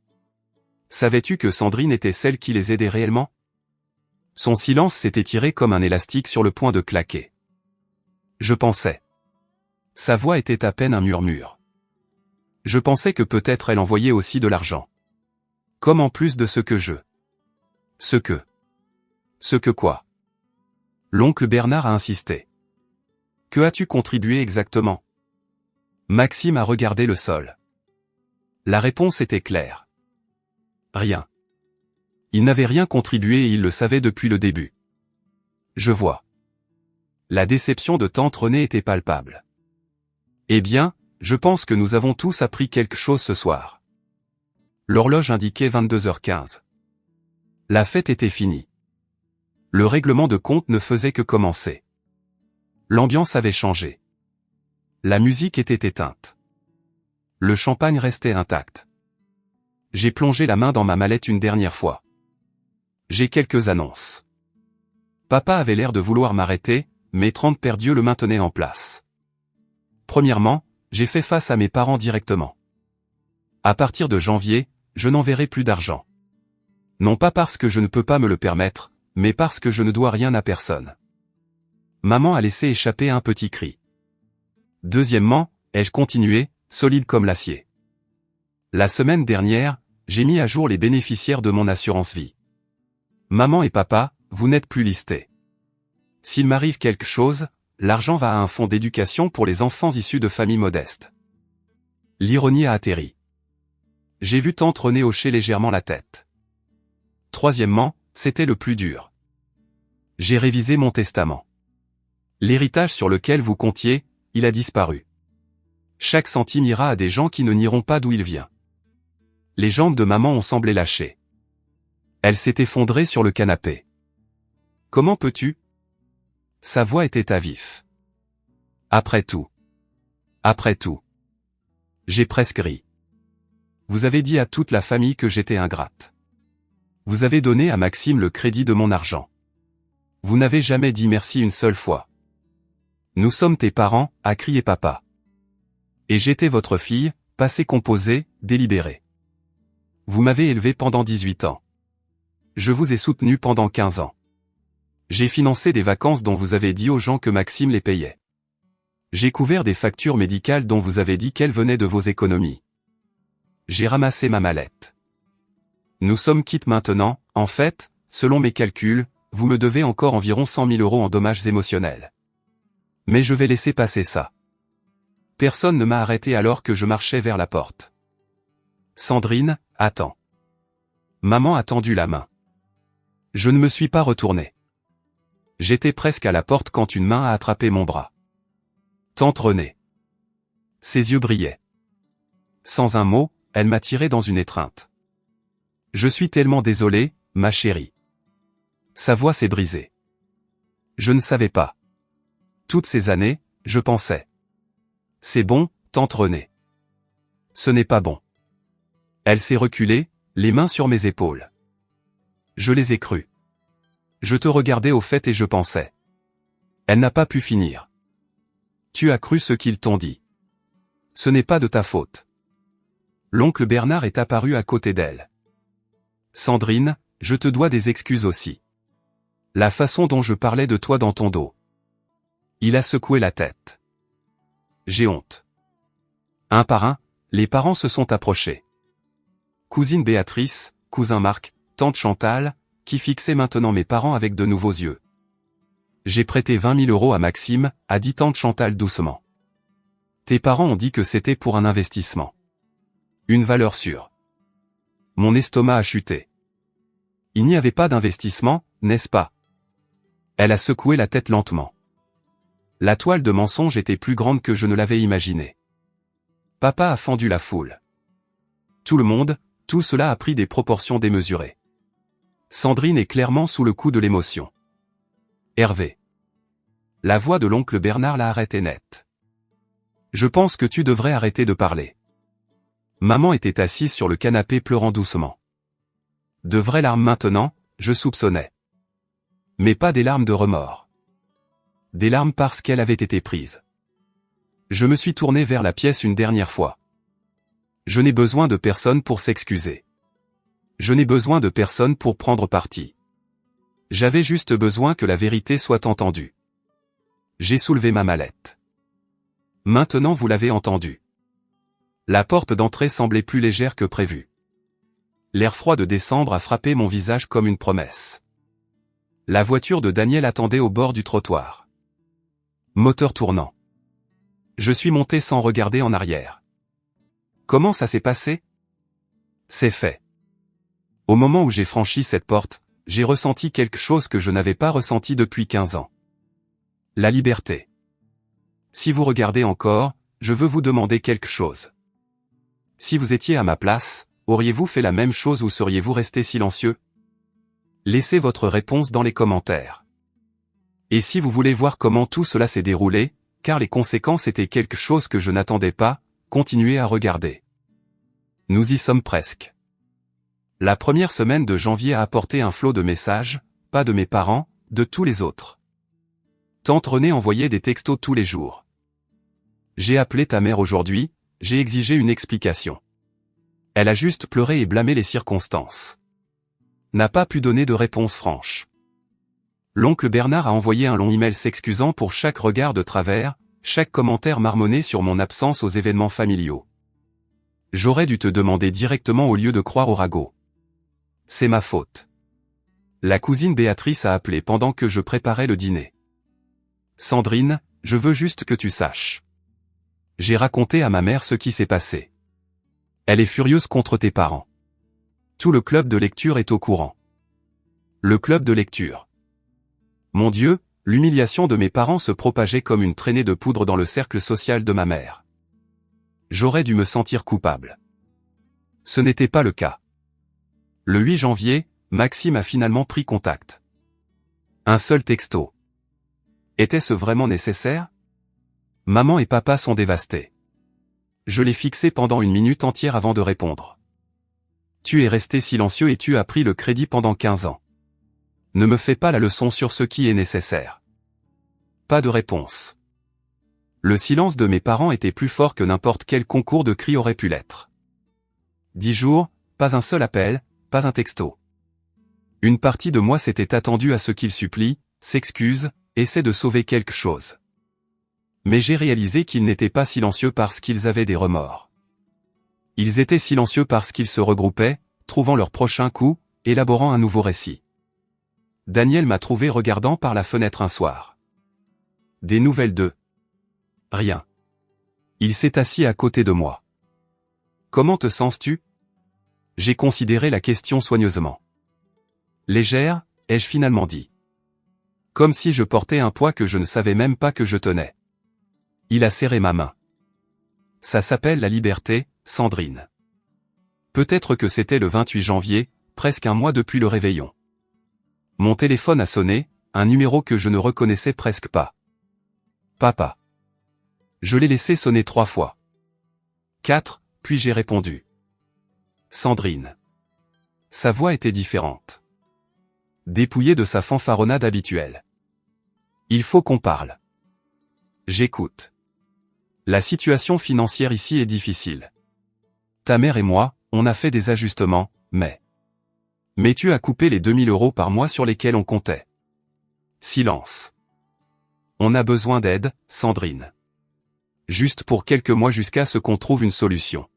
Savais-tu que Sandrine était celle qui les aidait réellement? Son silence s'est étiré comme un élastique sur le point de claquer. Je pensais. Sa voix était à peine un murmure. Je pensais que peut-être elle envoyait aussi de l'argent. Comme en plus de ce que je... Ce que quoi? L'oncle Bernard a insisté. Que as-tu contribué exactement? Maxime a regardé le sol. La réponse était claire. Rien. Il n'avait rien contribué et il le savait depuis le début. Je vois. La déception de tante Renée était palpable. Eh bien, je pense que nous avons tous appris quelque chose ce soir. L'horloge indiquait 22h15. La fête était finie. Le règlement de compte ne faisait que commencer. L'ambiance avait changé. La musique était éteinte. Le champagne restait intact. J'ai plongé la main dans ma mallette une dernière fois. J'ai quelques annonces. Papa avait l'air de vouloir m'arrêter, mais 30 per Dieu le maintenaient en place. Premièrement, j'ai fait face à mes parents directement. À partir de janvier, je n'enverrai plus d'argent. Non pas parce que je ne peux pas me le permettre, mais parce que je ne dois rien à personne. Maman a laissé échapper un petit cri. Deuxièmement, ai-je continué, solide comme l'acier. La semaine dernière, j'ai mis à jour les bénéficiaires de mon assurance vie. Maman et papa, vous n'êtes plus listés. S'il m'arrive quelque chose, l'argent va à un fonds d'éducation pour les enfants issus de familles modestes. L'ironie a atterri. J'ai vu tante Renée hocher légèrement la tête. Troisièmement, c'était le plus dur. J'ai révisé mon testament. L'héritage sur lequel vous comptiez, il a disparu. Chaque centime ira à des gens qui ne nieront pas d'où il vient. Les jambes de maman ont semblé lâcher. Elle s'est effondrée sur le canapé. Comment peux-tu? Sa voix était à vif. Après tout. J'ai presque ri. Vous avez dit à toute la famille que j'étais ingrate. Vous avez donné à Maxime le crédit de mon argent. Vous n'avez jamais dit merci une seule fois. Nous sommes tes parents, a crié papa. Et j'étais votre fille, passée composée, délibérée. Vous m'avez élevé pendant 18 ans. Je vous ai soutenu pendant 15 ans. J'ai financé des vacances dont vous avez dit aux gens que Maxime les payait. J'ai couvert des factures médicales dont vous avez dit qu'elles venaient de vos économies. J'ai ramassé ma mallette. Nous sommes quittes maintenant, en fait, selon mes calculs, vous me devez encore environ 100 000 € en dommages émotionnels. Mais je vais laisser passer ça. Personne ne m'a arrêté alors que je marchais vers la porte. Sandrine, attends. Maman a tendu la main. Je ne me suis pas retourné. J'étais presque à la porte quand une main a attrapé mon bras. Tante Renée. Ses yeux brillaient. Sans un mot, elle m'a tiré dans une étreinte. Je suis tellement désolé, ma chérie. Sa voix s'est brisée. Je ne savais pas. Toutes ces années, je pensais. C'est bon, tante Renée. Ce n'est pas bon. Elle s'est reculée, les mains sur mes épaules. Je les ai crues. Je te regardais au fait et je pensais. Elle n'a pas pu finir. Tu as cru ce qu'ils t'ont dit. Ce n'est pas de ta faute. L'oncle Bernard est apparu à côté d'elle. Sandrine, je te dois des excuses aussi. La façon dont je parlais de toi dans ton dos. Il a secoué la tête. J'ai honte. Un par un, les parents se sont approchés. Cousine Béatrice, cousin Marc, tante Chantal, qui fixaient maintenant mes parents avec de nouveaux yeux. J'ai prêté 20 000 € à Maxime, a dit tante Chantal doucement. Tes parents ont dit que c'était pour un investissement. Une valeur sûre. Mon estomac a chuté. Il n'y avait pas d'investissement, n'est-ce pas? Elle a secoué la tête lentement. La toile de mensonge était plus grande que je ne l'avais imaginé. Papa a fendu la foule. Tout le monde, tout cela a pris des proportions démesurées. Sandrine est clairement sous le coup de l'émotion. Hervé. La voix de l'oncle Bernard l'a arrêté net. Je pense que tu devrais arrêter de parler. Maman était assise sur le canapé pleurant doucement. De vraies larmes maintenant, je soupçonnais. Mais pas des larmes de remords. Des larmes parce qu'elle avait été prise. Je me suis tourné vers la pièce une dernière fois. Je n'ai besoin de personne pour s'excuser. Je n'ai besoin de personne pour prendre parti. J'avais juste besoin que la vérité soit entendue. J'ai soulevé ma mallette. Maintenant vous l'avez entendu. La porte d'entrée semblait plus légère que prévu. L'air froid de décembre a frappé mon visage comme une promesse. La voiture de Daniel attendait au bord du trottoir. Moteur tournant. Je suis monté sans regarder en arrière. Comment ça s'est passé? C'est fait. Au moment où j'ai franchi cette porte, j'ai ressenti quelque chose que je n'avais pas ressenti depuis 15 ans. La liberté. Si vous regardez encore, je veux vous demander quelque chose. Si vous étiez à ma place, auriez-vous fait la même chose ou seriez-vous resté silencieux? Laissez votre réponse dans les commentaires. Et si vous voulez voir comment tout cela s'est déroulé, car les conséquences étaient quelque chose que je n'attendais pas, continuez à regarder. Nous y sommes presque. La première semaine de janvier a apporté un flot de messages, pas de mes parents, de tous les autres. Tante Renée envoyait des textos tous les jours. J'ai appelé ta mère aujourd'hui, j'ai exigé une explication. Elle a juste pleuré et blâmé les circonstances. N'a pas pu donner de réponse franche. L'oncle Bernard a envoyé un long email s'excusant pour chaque regard de travers, chaque commentaire marmonné sur mon absence aux événements familiaux. J'aurais dû te demander directement au lieu de croire au ragot. C'est ma faute. La cousine Béatrice a appelé pendant que je préparais le dîner. Sandrine, je veux juste que tu saches. J'ai raconté à ma mère ce qui s'est passé. Elle est furieuse contre tes parents. Tout le club de lecture est au courant. Le club de lecture. Mon Dieu, l'humiliation de mes parents se propageait comme une traînée de poudre dans le cercle social de ma mère. J'aurais dû me sentir coupable. Ce n'était pas le cas. Le 8 janvier, Maxime a finalement pris contact. Un seul texto. Était-ce vraiment nécessaire? Maman et papa sont dévastés. Je l'ai fixé pendant une minute entière avant de répondre. Tu es resté silencieux et tu as pris le crédit pendant 15 ans. Ne me fais pas la leçon sur ce qui est nécessaire. Pas de réponse. Le silence de mes parents était plus fort que n'importe quel concours de cris aurait pu l'être. 10 jours, pas un seul appel, pas un texto. Une partie de moi s'était attendue à ce qu'ils supplient, s'excusent, essaient de sauver quelque chose. Mais j'ai réalisé qu'ils n'étaient pas silencieux parce qu'ils avaient des remords. Ils étaient silencieux parce qu'ils se regroupaient, trouvant leur prochain coup, élaborant un nouveau récit. Daniel m'a trouvé regardant par la fenêtre un soir. Des nouvelles d'eux. Rien. Il s'est assis à côté de moi. Comment te sens-tu? J'ai considéré la question soigneusement. Légère, ai-je finalement dit. Comme si je portais un poids que je ne savais même pas que je tenais. Il a serré ma main. Ça s'appelle la liberté, Sandrine. Peut-être que c'était le 28 janvier, presque un mois depuis le réveillon. Mon téléphone a sonné, un numéro que je ne reconnaissais presque pas. Papa. Je l'ai laissé sonner 3 fois. 4, puis j'ai répondu. Sandrine. Sa voix était différente. Dépouillée de sa fanfaronnade habituelle. Il faut qu'on parle. J'écoute. La situation financière ici est difficile. Ta mère et moi, on a fait des ajustements, mais tu as coupé les 2000 € par mois sur lesquels on comptait. Silence. On a besoin d'aide, Sandrine. Juste pour quelques mois jusqu'à ce qu'on trouve une solution.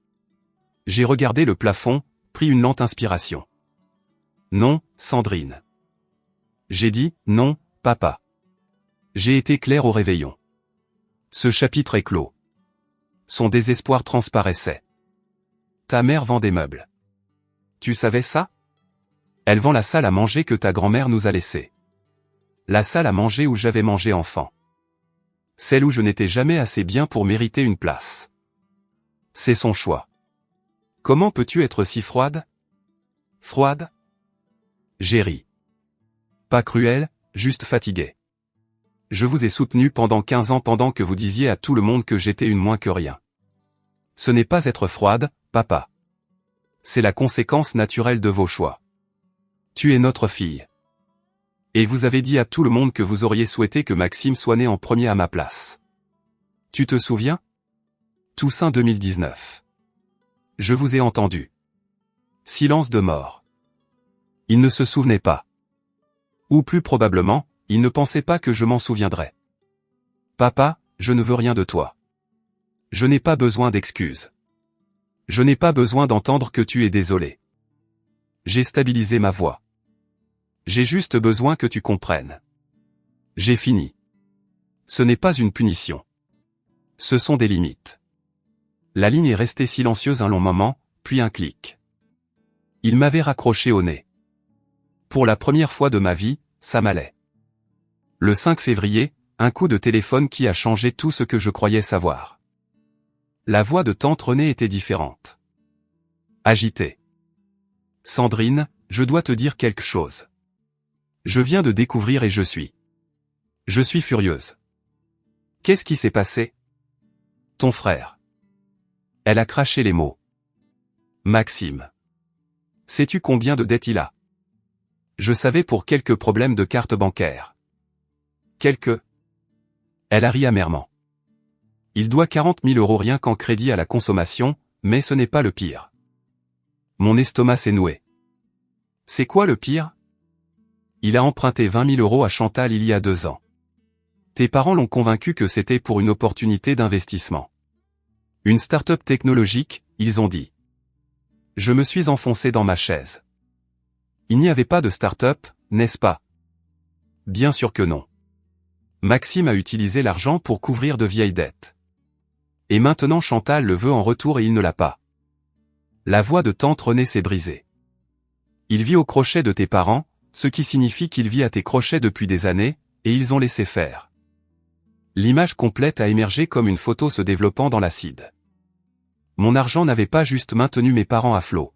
J'ai regardé le plafond, pris une lente inspiration. Non, Sandrine. J'ai dit, non, papa. J'ai été clair au réveillon. Ce chapitre est clos. Son désespoir transparaissait. Ta mère vend des meubles. Tu savais ça? Elle vend la salle à manger que ta grand-mère nous a laissée. La salle à manger où j'avais mangé enfant. Celle où je n'étais jamais assez bien pour mériter une place. C'est son choix. Comment peux-tu être si froide? Froide? J'ai ri. Pas cruel, juste fatigué. Je vous ai soutenu pendant 15 ans pendant que vous disiez à tout le monde que j'étais une moins que rien. Ce n'est pas être froide, papa. C'est la conséquence naturelle de vos choix. Tu es notre fille. Et vous avez dit à tout le monde que vous auriez souhaité que Maxime soit né en premier à ma place. Tu te souviens? Toussaint 2019. Je vous ai entendu. Silence de mort. Il ne se souvenait pas. Ou plus probablement, il ne pensait pas que je m'en souviendrais. Papa, je ne veux rien de toi. Je n'ai pas besoin d'excuses. Je n'ai pas besoin d'entendre que tu es désolé. J'ai stabilisé ma voix. J'ai juste besoin que tu comprennes. J'ai fini. Ce n'est pas une punition. Ce sont des limites. La ligne est restée silencieuse un long moment, puis un clic. Il m'avait raccroché au nez. Pour la première fois de ma vie, ça m'allait. Le 5 février, un coup de téléphone qui a changé tout ce que je croyais savoir. La voix de tante Renée était différente. Agitée. Sandrine, je dois te dire quelque chose. Je viens de découvrir et je suis furieuse. Qu'est-ce qui s'est passé? Ton frère. Elle a craché les mots. Maxime. Sais-tu combien de dettes il a? Je savais pour quelques problèmes de carte bancaire. Quelques. Elle a ri amèrement. Il doit 40 000 € rien qu'en crédit à la consommation, mais ce n'est pas le pire. Mon estomac s'est noué. C'est quoi le pire? Il a emprunté 20 000 € à Chantal il y a 2 ans. Tes parents l'ont convaincu que c'était pour une opportunité d'investissement. Une start-up technologique, ils ont dit. Je me suis enfoncé dans ma chaise. Il n'y avait pas de start-up, n'est-ce pas? Bien sûr que non. Maxime a utilisé l'argent pour couvrir de vieilles dettes. Et maintenant Chantal le veut en retour et il ne l'a pas. La voix de tante Renée s'est brisée. Il vit au crochet de tes parents, ce qui signifie qu'il vit à tes crochets depuis des années, et ils ont laissé faire. L'image complète a émergé comme une photo se développant dans l'acide. Mon argent n'avait pas juste maintenu mes parents à flot.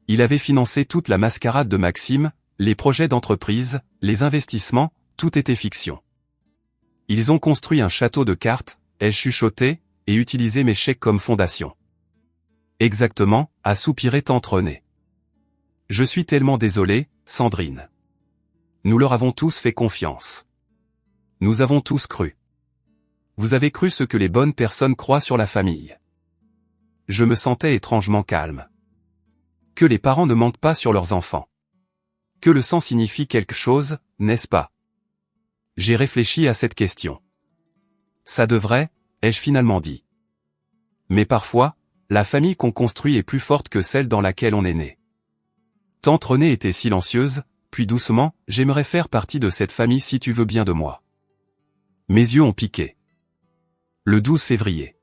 Il avait financé toute la mascarade de Maxime, les projets d'entreprise, les investissements, tout était fiction. Ils ont construit un château de cartes, ai-je chuchoté, et utilisé mes chèques comme fondation. Exactement, a soupiré tante Renée. Je suis tellement désolé, Sandrine. Nous leur avons tous fait confiance. Nous avons tous cru. Vous avez cru ce que les bonnes personnes croient sur la famille. Je me sentais étrangement calme. Que les parents ne mentent pas sur leurs enfants. Que le sang signifie quelque chose, n'est-ce pas? J'ai réfléchi à cette question. Ça devrait, ai-je finalement dit. Mais parfois, la famille qu'on construit est plus forte que celle dans laquelle on est né. Tante Renée était silencieuse, puis doucement, j'aimerais faire partie de cette famille si tu veux bien de moi. Mes yeux ont piqué. Le 12 février.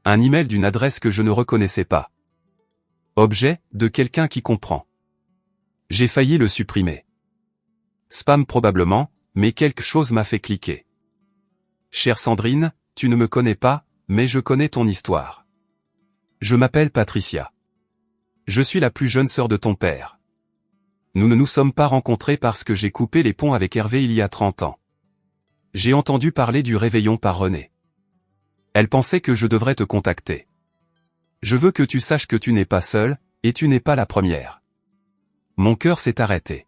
Un email d'une adresse que je ne reconnaissais pas. Objet, de quelqu'un qui comprend. J'ai failli le supprimer. Spam probablement, mais quelque chose m'a fait cliquer. Chère Sandrine, tu ne me connais pas, mais je connais ton histoire. Je m'appelle Patricia. Je suis la plus jeune sœur de ton père. Nous ne nous sommes pas rencontrés parce que j'ai coupé les ponts avec Hervé il y a 30 ans. J'ai entendu parler du réveillon par René. Elle pensait que je devrais te contacter. Je veux que tu saches que tu n'es pas seule, et tu n'es pas la première. Mon cœur s'est arrêté.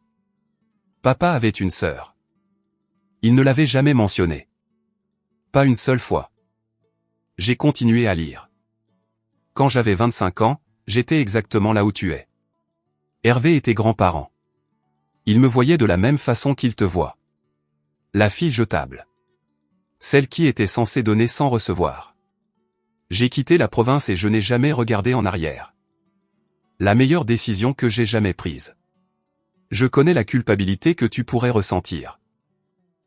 Papa avait une sœur. Il ne l'avait jamais mentionné. Pas une seule fois. J'ai continué à lire. Quand j'avais 25 ans, j'étais exactement là où tu es. Hervé était grand-parent. Il me voyait de la même façon qu'il te voit. La fille jetable. Celle qui était censée donner sans recevoir. J'ai quitté la province et je n'ai jamais regardé en arrière. La meilleure décision que j'ai jamais prise. Je connais la culpabilité que tu pourrais ressentir.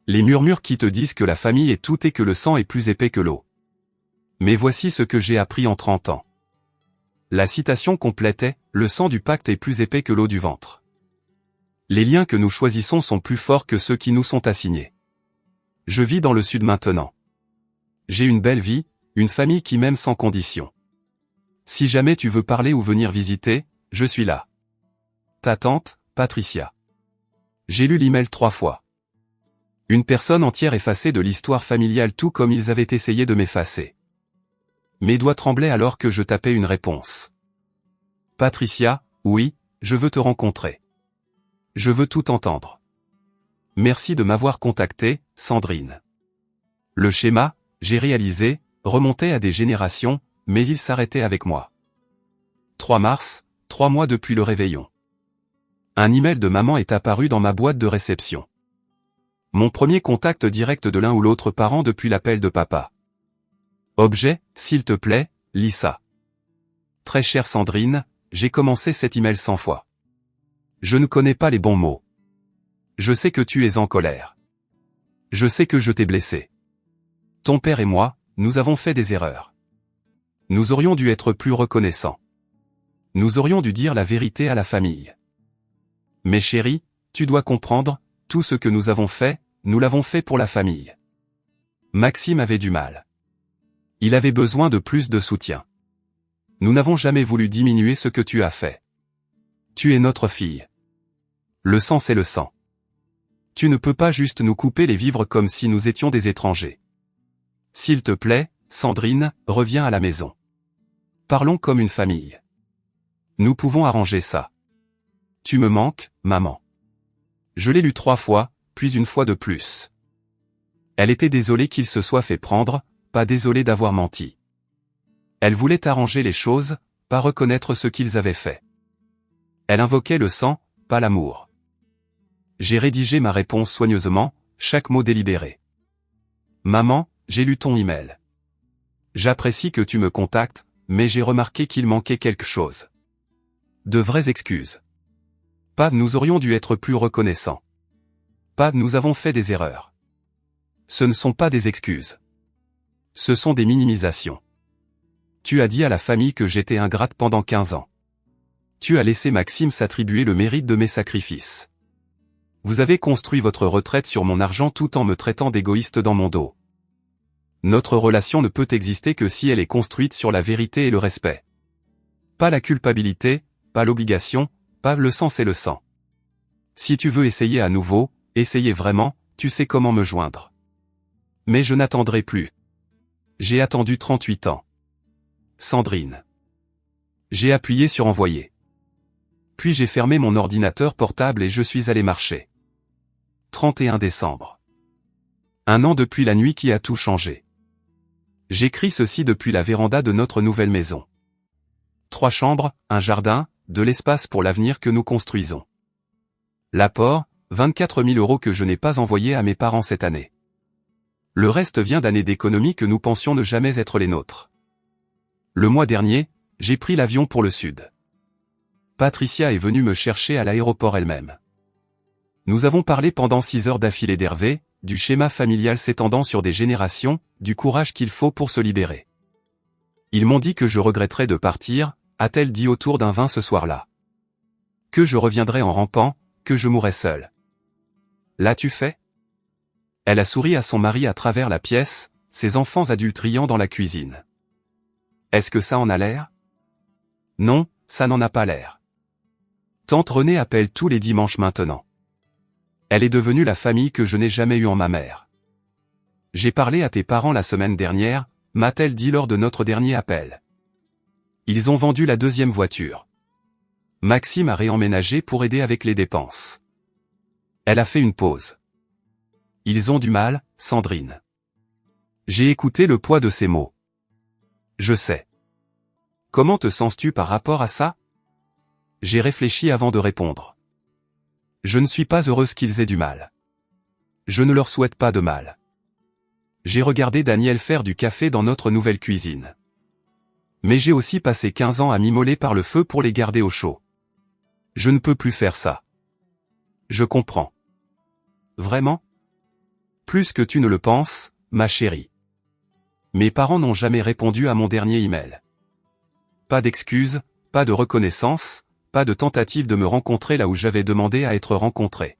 Les murmures qui te disent que la famille est tout et que le sang est plus épais que l'eau. Mais voici ce que j'ai appris en 30 ans. La citation complète est « Le sang du pacte est plus épais que l'eau du ventre ». Les liens que nous choisissons sont plus forts que ceux qui nous sont assignés. Je vis dans le sud maintenant. J'ai une belle vie, une famille qui m'aime sans condition. Si jamais tu veux parler ou venir visiter, je suis là. Ta tante, Patricia. J'ai lu l'email 3 fois. Une personne entière effacée de l'histoire familiale tout comme ils avaient essayé de m'effacer. Mes doigts tremblaient alors que je tapais une réponse. Patricia, oui, je veux te rencontrer. Je veux tout entendre. Merci de m'avoir contacté, Sandrine. Le schéma, j'ai réalisé, remontait à des générations, mais il s'arrêtait avec moi. 3 mars, 3 mois depuis le réveillon. Un email de maman est apparu dans ma boîte de réception. Mon premier contact direct de l'un ou l'autre parent depuis l'appel de papa. Objet, s'il te plaît, lis ça. Très chère Sandrine, j'ai commencé cet email 100 fois. Je ne connais pas les bons mots. Je sais que tu es en colère. Je sais que je t'ai blessé. Ton père et moi, nous avons fait des erreurs. Nous aurions dû être plus reconnaissants. Nous aurions dû dire la vérité à la famille. Mais chérie, tu dois comprendre, tout ce que nous avons fait, nous l'avons fait pour la famille. Maxime avait du mal. Il avait besoin de plus de soutien. Nous n'avons jamais voulu diminuer ce que tu as fait. Tu es notre fille. Le sang c'est le sang. Tu ne peux pas juste nous couper les vivres comme si nous étions des étrangers. S'il te plaît, Sandrine, reviens à la maison. Parlons comme une famille. Nous pouvons arranger ça. Tu me manques, maman. Je l'ai lu 3 fois, puis une fois de plus. Elle était désolée qu'il se soit fait prendre, pas désolée d'avoir menti. Elle voulait arranger les choses, pas reconnaître ce qu'ils avaient fait. Elle invoquait le sang, pas l'amour. J'ai rédigé ma réponse soigneusement, chaque mot délibéré. Maman, j'ai lu ton email. J'apprécie que tu me contactes, mais j'ai remarqué qu'il manquait quelque chose. De vraies excuses. Pas nous aurions dû être plus reconnaissants. Pas nous avons fait des erreurs. Ce ne sont pas des excuses. Ce sont des minimisations. Tu as dit à la famille que j'étais ingrate pendant 15 ans. Tu as laissé Maxime s'attribuer le mérite de mes sacrifices. Vous avez construit votre retraite sur mon argent tout en me traitant d'égoïste dans mon dos. Notre relation ne peut exister que si elle est construite sur la vérité et le respect. Pas la culpabilité, pas l'obligation, pas le sang c'est le sang. Si tu veux essayer à nouveau, essayer vraiment, tu sais comment me joindre. Mais je n'attendrai plus. J'ai attendu 38 ans. Sandrine. J'ai appuyé sur envoyer. Puis j'ai fermé mon ordinateur portable et je suis allé marcher. 31 décembre. 1 an depuis la nuit qui a tout changé. J'écris ceci depuis la véranda de notre nouvelle maison. 3 chambres, un jardin, de l'espace pour l'avenir que nous construisons. L'apport, 24 000 € que je n'ai pas envoyé à mes parents cette année. Le reste vient d'années d'économie que nous pensions ne jamais être les nôtres. Le mois dernier, j'ai pris l'avion pour le sud. Patricia est venue me chercher à l'aéroport elle-même. Nous avons parlé pendant 6 heures d'affilée d'Hervé, du schéma familial s'étendant sur des générations, du courage qu'il faut pour se libérer. Ils m'ont dit que je regretterais de partir, a-t-elle dit autour d'un vin ce soir-là. Que je reviendrais en rampant, que je mourrais seul. L'as-tu fait ? Elle a souri à son mari à travers la pièce, ces enfants adultes riant dans la cuisine. Est-ce que ça en a l'air? Non, ça n'en a pas l'air. Tante Renée appelle tous les dimanches maintenant. Elle est devenue la famille que je n'ai jamais eue en ma mère. J'ai parlé à tes parents la semaine dernière, m'a-t-elle dit lors de notre dernier appel. Ils ont vendu la deuxième voiture. Maxime a réemménagé pour aider avec les dépenses. Elle a fait une pause. Ils ont du mal, Sandrine. J'ai écouté le poids de ces mots. Je sais. Comment te sens-tu par rapport à ça? J'ai réfléchi avant de répondre. Je ne suis pas heureuse qu'ils aient du mal. Je ne leur souhaite pas de mal. J'ai regardé Daniel faire du café dans notre nouvelle cuisine. Mais j'ai aussi passé 15 ans à m'immoler par le feu pour les garder au chaud. Je ne peux plus faire ça. Je comprends. Vraiment? Plus que tu ne le penses, ma chérie. Mes parents n'ont jamais répondu à mon dernier email. Pas d'excuses, pas de reconnaissance, pas de tentative de me rencontrer là où j'avais demandé à être rencontré.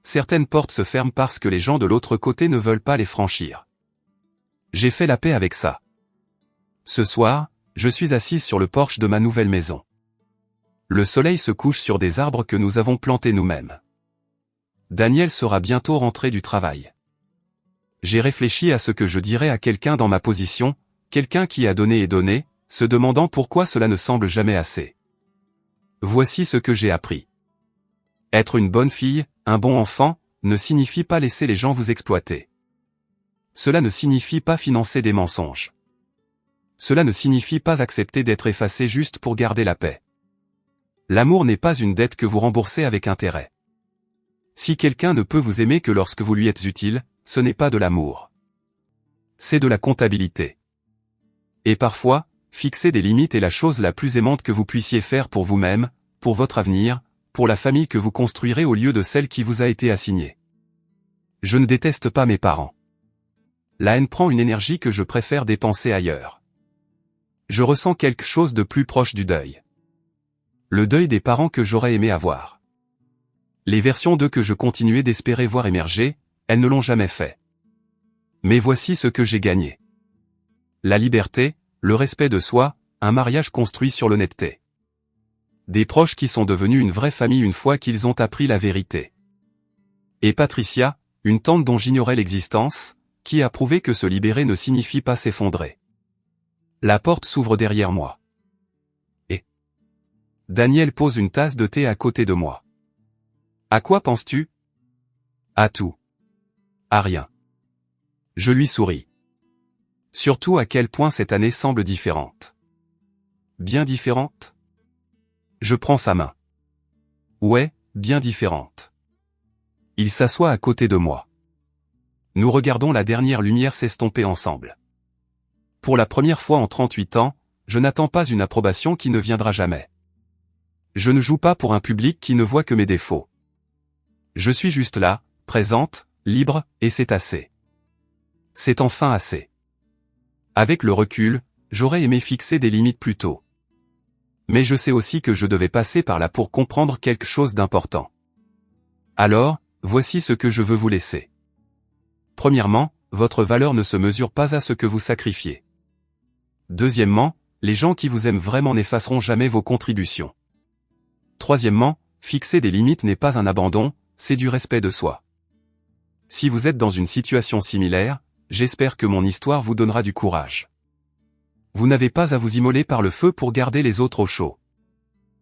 Certaines portes se ferment parce que les gens de l'autre côté ne veulent pas les franchir. J'ai fait la paix avec ça. Ce soir, je suis assise sur le porche de ma nouvelle maison. Le soleil se couche sur des arbres que nous avons plantés nous-mêmes. Daniel sera bientôt rentré du travail. J'ai réfléchi à ce que je dirais à quelqu'un dans ma position, quelqu'un qui a donné et donné, se demandant pourquoi cela ne semble jamais assez. Voici ce que j'ai appris. Être une bonne fille, un bon enfant, ne signifie pas laisser les gens vous exploiter. Cela ne signifie pas financer des mensonges. Cela ne signifie pas accepter d'être effacé juste pour garder la paix. L'amour n'est pas une dette que vous remboursez avec intérêt. Si quelqu'un ne peut vous aimer que lorsque vous lui êtes utile, ce n'est pas de l'amour. C'est de la comptabilité. Et parfois, fixer des limites est la chose la plus aimante que vous puissiez faire pour vous-même, pour votre avenir, pour la famille que vous construirez au lieu de celle qui vous a été assignée. Je ne déteste pas mes parents. La haine prend une énergie que je préfère dépenser ailleurs. Je ressens quelque chose de plus proche du deuil. Le deuil des parents que j'aurais aimé avoir. Les versions d'eux que je continuais d'espérer voir émerger, elles ne l'ont jamais fait. Mais voici ce que j'ai gagné. La liberté, le respect de soi, un mariage construit sur l'honnêteté. Des proches qui sont devenus une vraie famille une fois qu'ils ont appris la vérité. Et Patricia, une tante dont j'ignorais l'existence, qui a prouvé que se libérer ne signifie pas s'effondrer. La porte s'ouvre derrière moi. Et Daniel pose une tasse de thé à côté de moi. À quoi penses-tu? À tout. À rien. Je lui souris. Surtout à quel point cette année semble différente. Bien différente? Je prends sa main. Ouais, bien différente. Il s'assoit à côté de moi. Nous regardons la dernière lumière s'estomper ensemble. Pour la première fois en 38 ans, je n'attends pas une approbation qui ne viendra jamais. Je ne joue pas pour un public qui ne voit que mes défauts. Je suis juste là, présente, libre, et c'est assez. C'est enfin assez. Avec le recul, j'aurais aimé fixer des limites plus tôt. Mais je sais aussi que je devais passer par là pour comprendre quelque chose d'important. Alors, voici ce que je veux vous laisser. Premièrement, votre valeur ne se mesure pas à ce que vous sacrifiez. Deuxièmement, les gens qui vous aiment vraiment n'effaceront jamais vos contributions. Troisièmement, fixer des limites n'est pas un abandon, c'est du respect de soi. Si vous êtes dans une situation similaire, j'espère que mon histoire vous donnera du courage. Vous n'avez pas à vous immoler par le feu pour garder les autres au chaud.